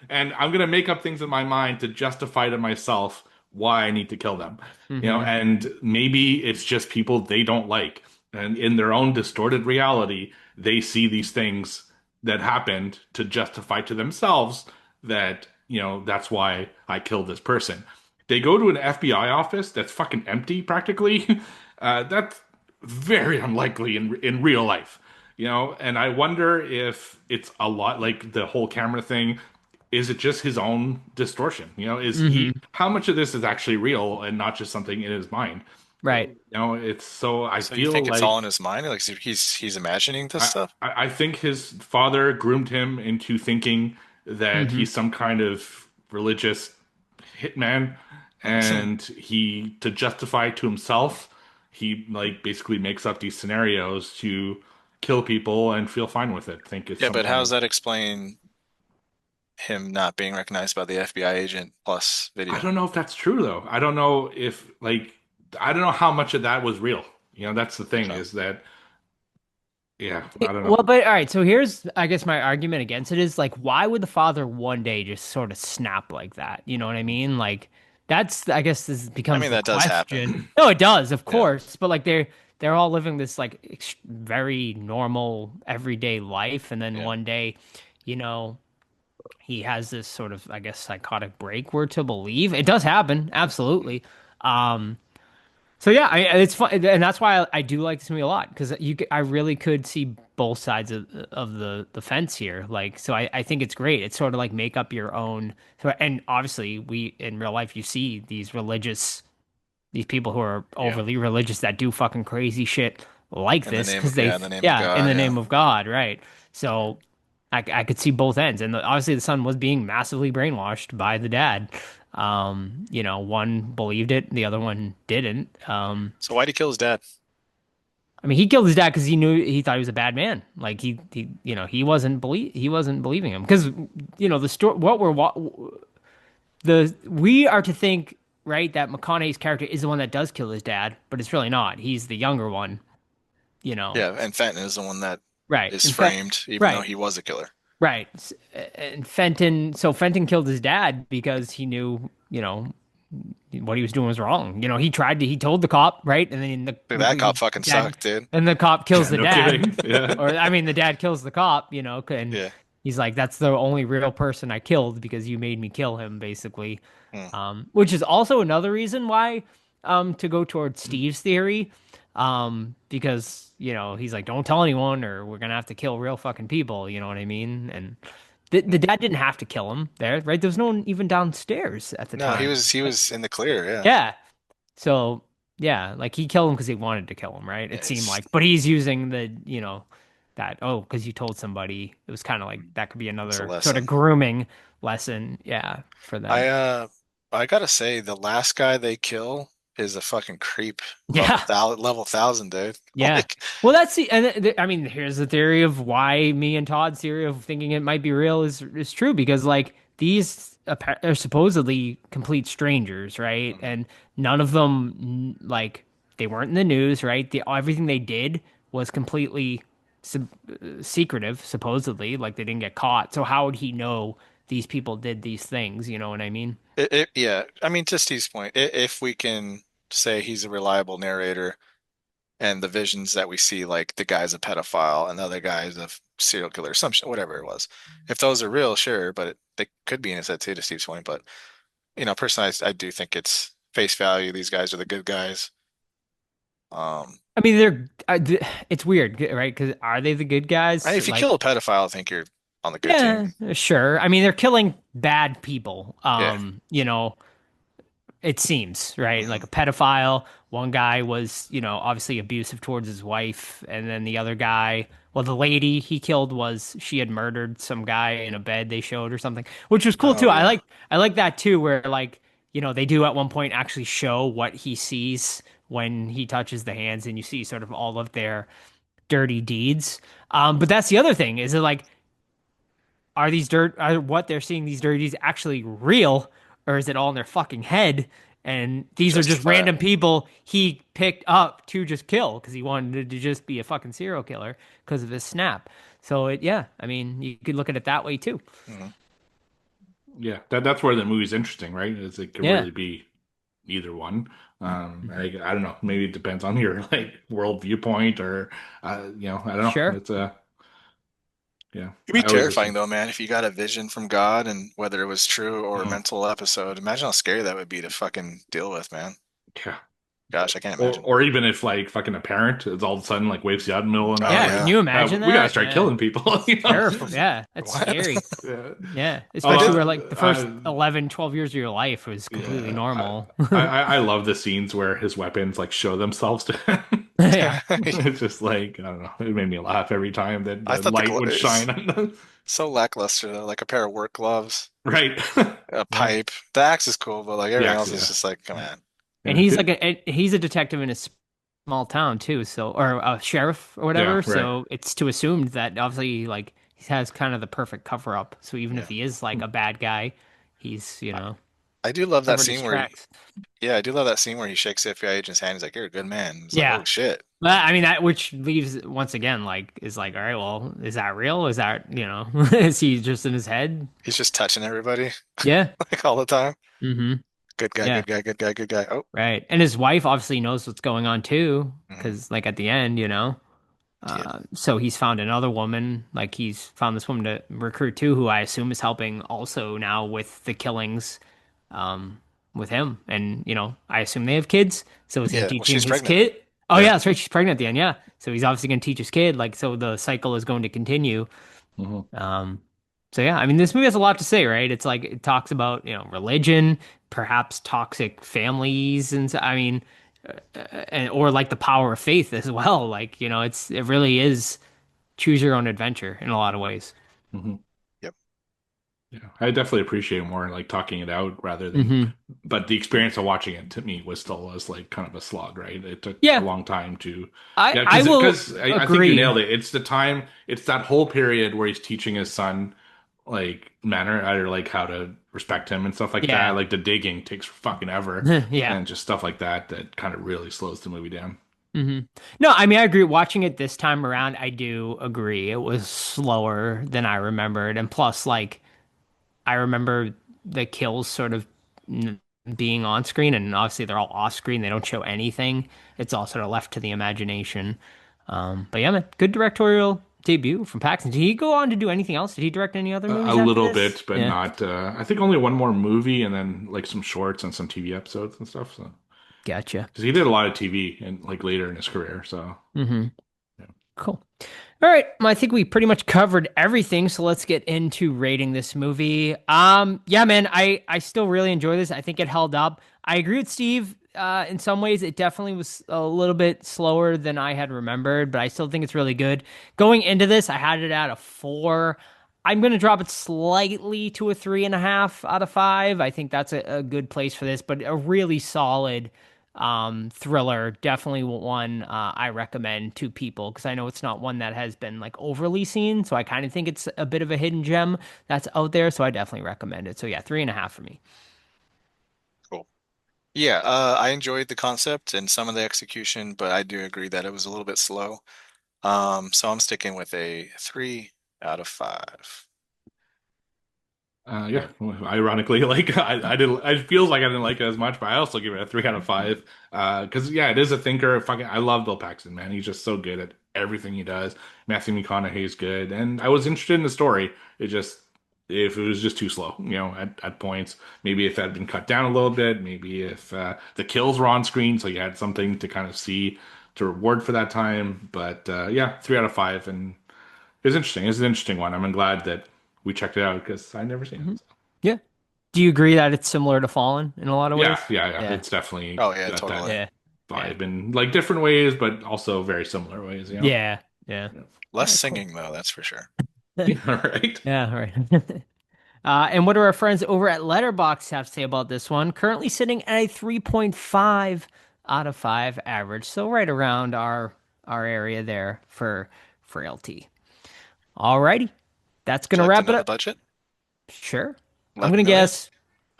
and I'm gonna make up things in my mind to justify to myself why I need to kill them. Hmm. And maybe it's just people they don't like, and in their own distorted reality, they see these things that happened to justify to themselves that that's why I killed this person. They go to an FBI office that's fucking empty practically. That's very unlikely in real life, and I wonder if it's a lot like the whole camera thing. Is it just his own distortion? Is he Hmm. how much of this is actually real and not just something in his mind? Right. It's so I So you feel think it's all like in his mind? Like he's imagining this I, stuff? I think his father groomed him into thinking that Hmm. he's some kind of religious hitman, and he to justify it to himself, he like basically makes up these scenarios to kill people and feel fine with it. Think it's Yeah, some but kind how does of that explain him not being recognized by the FBI agent plus I video? don't know if that's true though. I don't know if like I don't know how much of that was real. That's the thing So is that yeah, I don't know. Well, but all right, so here's, I guess, my argument against it is like, why would the father one day just sort of snap like that? You know what I mean? Like, I guess this I becomes mean the that does happen. question. No, it does, of Yeah. course, but like they're all living this like very normal everyday life, and then Yeah. one day, you know, he has this sort of, I guess, psychotic break. We're to believe it does happen, absolutely. Um, so yeah, it's fun, and that's why I do like this movie a lot because I really could see both sides of the fence here. Like, so I think it's great. It's sort of like make up your own. And obviously, we in real life you see these people who are Yeah. overly religious that do fucking crazy shit like In the this name because of they in the name of yeah in God, the yeah. name of God, right? So I could see both ends, and obviously the son was being massively brainwashed by the dad. One believed it, the other one didn't. So why'd he kill his dad? I mean, he killed his dad because he thought he was a bad man. Like he wasn't believing him because the story what we are to think right, that McConaughey's character is the one that does kill his dad, but it's really not. He's the younger one, you know. Yeah, and Fenton is the one that Right. is framed, even though Right. he was a killer. Right. And Fenton killed his dad because he knew, what he was doing was wrong. He told the cop, right? And then Dude, that cop fucking dad, sucked, dude. and the cop kills the No dad. kidding. Yeah. Or, I mean, the dad kills the cop, and Yeah. he's like, that's the only real person I killed because you made me kill him, basically. Which is also another reason why, to go towards Steve's theory, because, he's like, don't tell anyone or we're gonna have to kill real fucking people, you know what I mean? And the dad didn't have to kill him there, right? There was no one even downstairs at the No, time. he was in the clear, yeah. Yeah. So, yeah, like he killed him because he wanted to kill him, right? Yeah, It seemed he's- like, but he's using that, because you told somebody. It was kind of like that could be It's a another sort lesson. of grooming lesson, yeah, for them. I gotta say, the last guy they kill is a fucking creep. Yeah. Level 1000, dude. Yeah. Like, Well, I mean, here's the theory of why me and Todd's theory of thinking it might be real is true because like these are supposedly complete strangers, right? And none of them like they weren't in the news, right? Everything they did was completely secretive, supposedly, like they didn't get caught. So how would he know these people did these things? You know what I mean? yeah. I mean, to Steve's point, if we can say he's a reliable narrator and the visions that we see, like the guy's a pedophile and the other guy's a serial killer, whatever it was, if those are real, sure, but they could be in his head too, to Steve's point. But personally, I do think it's face value. These guys are the good guys. I mean, it's weird, right? Because are they the good guys? If you Like, kill a pedophile, I think you're on the good team. yeah, sure. I mean, they're killing bad people. Yeah. It seems, right? Mhm. Like a pedophile. One guy was, obviously abusive towards his wife, and then the other guy, well, the lady he killed she had murdered some guy in a bed they showed or something, which was cool Oh, too. yeah. I like that too, where like, they do at one point actually show what he sees when he touches the hands, and you see sort of all of their dirty deeds. But that's the other thing, is it like, are what they're seeing, these dirty deeds, actually real, or is it all in their fucking head? And these are just Justify it. random people he picked up to just kill because he wanted to just be a fucking serial killer because of his snap. So yeah, I mean, you could look at it that way too. Mhm. Yeah, that's where the movie's interesting, right? Is it can Yeah. really be either one. I don't know. Maybe it depends on your like world viewpoint, or I don't know. Sure. It's yeah. It'd be I always terrifying assume- though, man, if you got a vision from God and whether it was true or a Mhm. mental episode. Imagine how scary that would be to fucking deal with, man. Yeah. Gosh, I can't Or, imagine. or even if like fucking a parent is all of a sudden like waves you out in the middle of the Oh, night. Yeah, like, can you imagine we that? gotta start Yeah. killing people. Terrible. Yeah, that's What? scary. Yeah. Yeah, especially did- where like the first I- 11, 12 years of your life was completely Yeah, normal. I love the scenes where his weapons like show themselves to him. Yeah. It's just like, I don't know, it made me laugh every time that I the thought the light would gloves- shine on them. So lackluster though, like a pair of work gloves, Right. a pipe. The axe is cool, but like everything else axe, is yeah. just like, come on. And he's like he's a detective in a small town too, so or a sheriff or whatever. Yeah, right. So it's to assume that obviously like he has kind of the perfect cover up. So even if Yeah. he is like a bad guy, he's I do love that covered his scene where, tracks. yeah, I do love that scene where he shakes the FBI agent's hand. He's like, "You're a good man." It's Yeah. like, oh shit. But I mean that which leaves once again like is like, all right, well, is that real? Is that is he just in his head? He's just touching everybody Yeah. like all the time. Mm-hmm. Good guy, Yeah. good guy, good guy, good guy. Oh, Right. And his wife obviously knows what's going on too, Mhm. because like at the end, Yeah. so he's found another woman, like he's found this woman to recruit too, who I assume is helping also now with the killings, with him. And I assume they have kids, so is he Yeah, well, teaching she's his pregnant. kid? Oh Yeah. yeah, that's right, she's pregnant at the end. Yeah, so he's obviously going to teach his kid, like so the cycle is going to continue. Mhm. So yeah, I mean, this movie has a lot to say, right? It's like it talks about religion, perhaps toxic families, and I mean, or like the power of faith as well. Like it really is choose your own adventure in a lot of ways. Mhm. Yep. Yeah, I definitely appreciate more like talking it out rather than. Mhm. But the experience of watching it to me was still like kind of a slog, right? It took Yeah. a long time to. I Yeah, I will because I think you agree. nailed it. It's the time. It's that whole period where he's teaching his son like manner, or like how to respect him and stuff like that. Yeah. Like the digging takes fucking ever, Yeah. and just stuff like that that kind of really slows the movie down. hmm No, I mean, I agree. Watching it this time around, I do agree. It was slower than I remembered. And plus, like, I remember the kills sort of being on screen, and obviously they're all off screen. They don't show anything. It's all sort of left to the imagination. But yeah, man, good directorial debut from Paxton. Did he go on to do anything else? Did he direct any other A movies after little this? bit, but Yeah, not. I think only one more movie, and then like some shorts and some TV episodes and stuff. So, gotcha. because he did a lot of TV and like later in his career. So, hmm yeah. Cool. All right. Well, I think we pretty much covered everything, so let's get into rating this movie. Yeah, man, I still really enjoy this. I think it held up. I agree with Steve. In some ways, it definitely was a little bit slower than I had remembered, but I still think it's really good. Going into this, I had it at a 4. I'm gonna drop it slightly to a 3.5 out of 5. I think that's a good place for this, but a really solid thriller, definitely one I recommend to people because I know it's not one that has been like overly seen, so I kind of think it's a bit of a hidden gem that's out there, so I definitely recommend it. So yeah, 3.5 for me. Cool. Yeah, I enjoyed the concept and some of the execution, but I do agree that it was a little bit slow. So I'm sticking with a 3 out of 5. Yeah. Ironically, like I didn't. It feels like I didn't like it as much, but I also give it a 3 out of 5. Because yeah, it is a thinker. Fucking, I love Bill Paxton, man. He's just so good at everything he does. Matthew McConaughey's good, and I was interested in the story. It just if it was just too slow, at points. Maybe if it had been cut down a little bit. Maybe if the kills were on screen, so you had something to kind of see to reward for that time. But yeah, 3 out of 5, and it was interesting. It's an interesting one. I'm glad that we checked it out because I never seen it. Mhm. So. Yeah. Do you agree that it's similar to Fallen in a lot of Yeah, ways? yeah, yeah. Yeah. It's definitely Oh yeah, got that totally. Yeah. Yeah. vibe in like different ways, but also very similar ways. Yeah. Yeah. Yeah. All Less right, cool. singing though, that's for sure. Yeah, all right. Yeah, all right. And what do our friends over at Letterboxd have to say about this one? Currently sitting at a 3.5 out of 5 average, so right around our area there for Frailty. Alrighty, that's Would you gonna like to wrap it know the up. budget? Sure, I'm 11 gonna million? guess.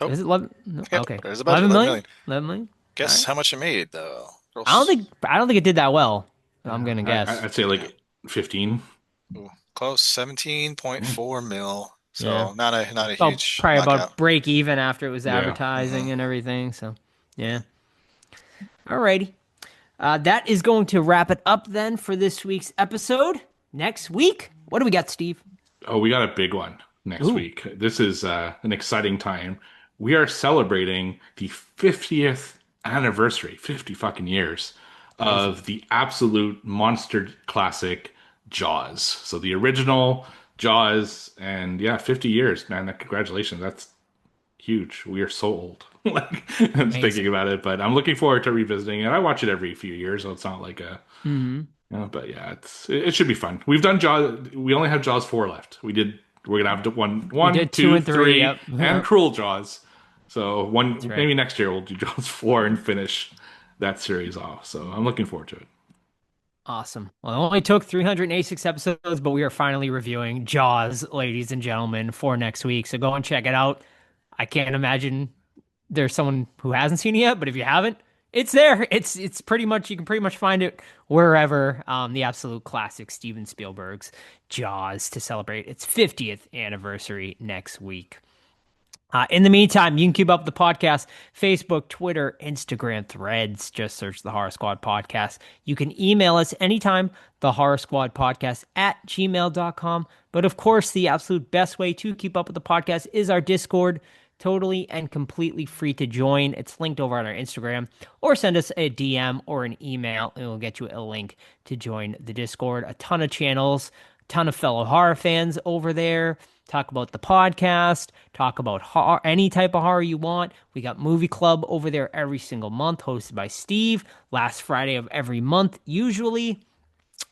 Oh, Is it 11? No, yep, okay, there's a budget, 11 11 million. million. 11 million. All Guess right. how much it made though? I don't think it did that well. I'm gonna guess. I'd say Yeah. like 15. Ooh, close, Mm. 17.4 mil. Yeah. So not a Oh, huge probably about knockout. break even after it was Yeah. advertising hmm and everything. So, yeah. Alrighty. That is going to wrap it up then for this week's episode. Next week, what do we got, Steve? Oh, we got a big one next Ooh, week. This is an exciting time. We are celebrating the 50th anniversary, 50 fucking years, crazy. of the absolute monster classic Jaws. So the original Jaws, and yeah, 50 years, man. Congratulations. That's huge. We are so old. Like, I'm just Amazing. thinking about it, but I'm looking forward to revisiting it. I watch it every few years, so it's not like a hmm but yeah, it should be fun. We've done Jaws. We only have Jaws 4 left. We're gonna have We one, did two two, and three. three, Yep. and Cruel Jaws. So That's one right. maybe next year we'll do Jaws 4 and finish that series off. So I'm looking forward to it. Awesome. Well, it only took 386 episodes, but we are finally reviewing Jaws, ladies and gentlemen, for next week. So go and check it out. I can't imagine there's someone who hasn't seen it yet, but if you haven't, it's there. It's pretty much you can pretty much find it wherever. The absolute classic Steven Spielberg's Jaws to celebrate its 50th anniversary next week. In the meantime, you can keep up with the podcast Facebook, Twitter, Instagram, Threads. Just search the Horror Squad Podcast. You can email us anytime, the Horror Squad Podcast at gmail.com. But of course, the absolute best way to keep up with the podcast is our Discord. Totally and completely free to join. It's linked over on our Instagram, or send us a DM or an email, and we'll get you a link to join the Discord. A ton of channels, ton of fellow horror fans over there. Talk about the podcast, talk about horror, any type of horror you want. We got Movie Club over there every single month, hosted by Steve, last Friday of every month, usually.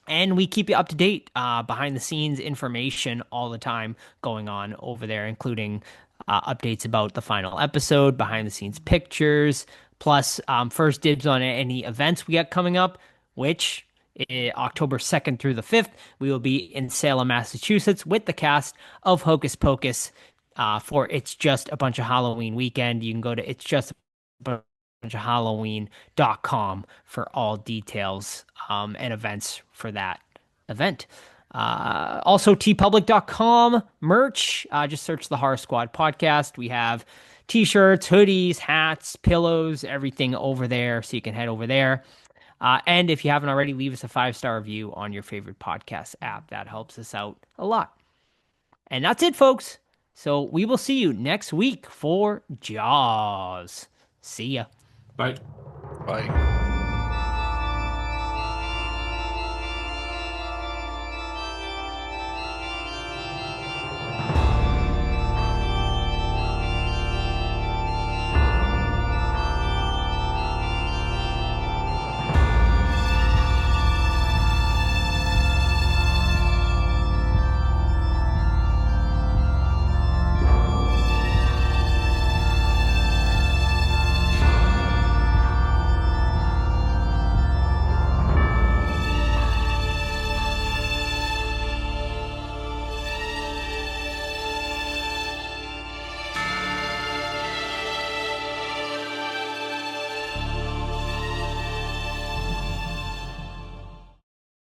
And we keep you up to date, behind the scenes information all the time going on over there, including updates about the final episode, behind the scenes pictures, plus first dibs on any events we got coming up, which October 2nd through the 5th. We will be in Salem, Massachusetts with the cast of Hocus Pocus for It's Just a Bunch of Halloween weekend. You can go to It's Just a Bunch of Halloween.com for all details and events for that event. Also, tpublic.com merch. Just search the Horror Squad podcast. We have t-shirts, hoodies, hats, pillows, everything over there. So you can head over there. And if you haven't already, leave us a 5-star review on your favorite podcast app. That helps us out a lot. And that's it, folks. So we will see you next week for Jaws. See ya. Bye. Bye.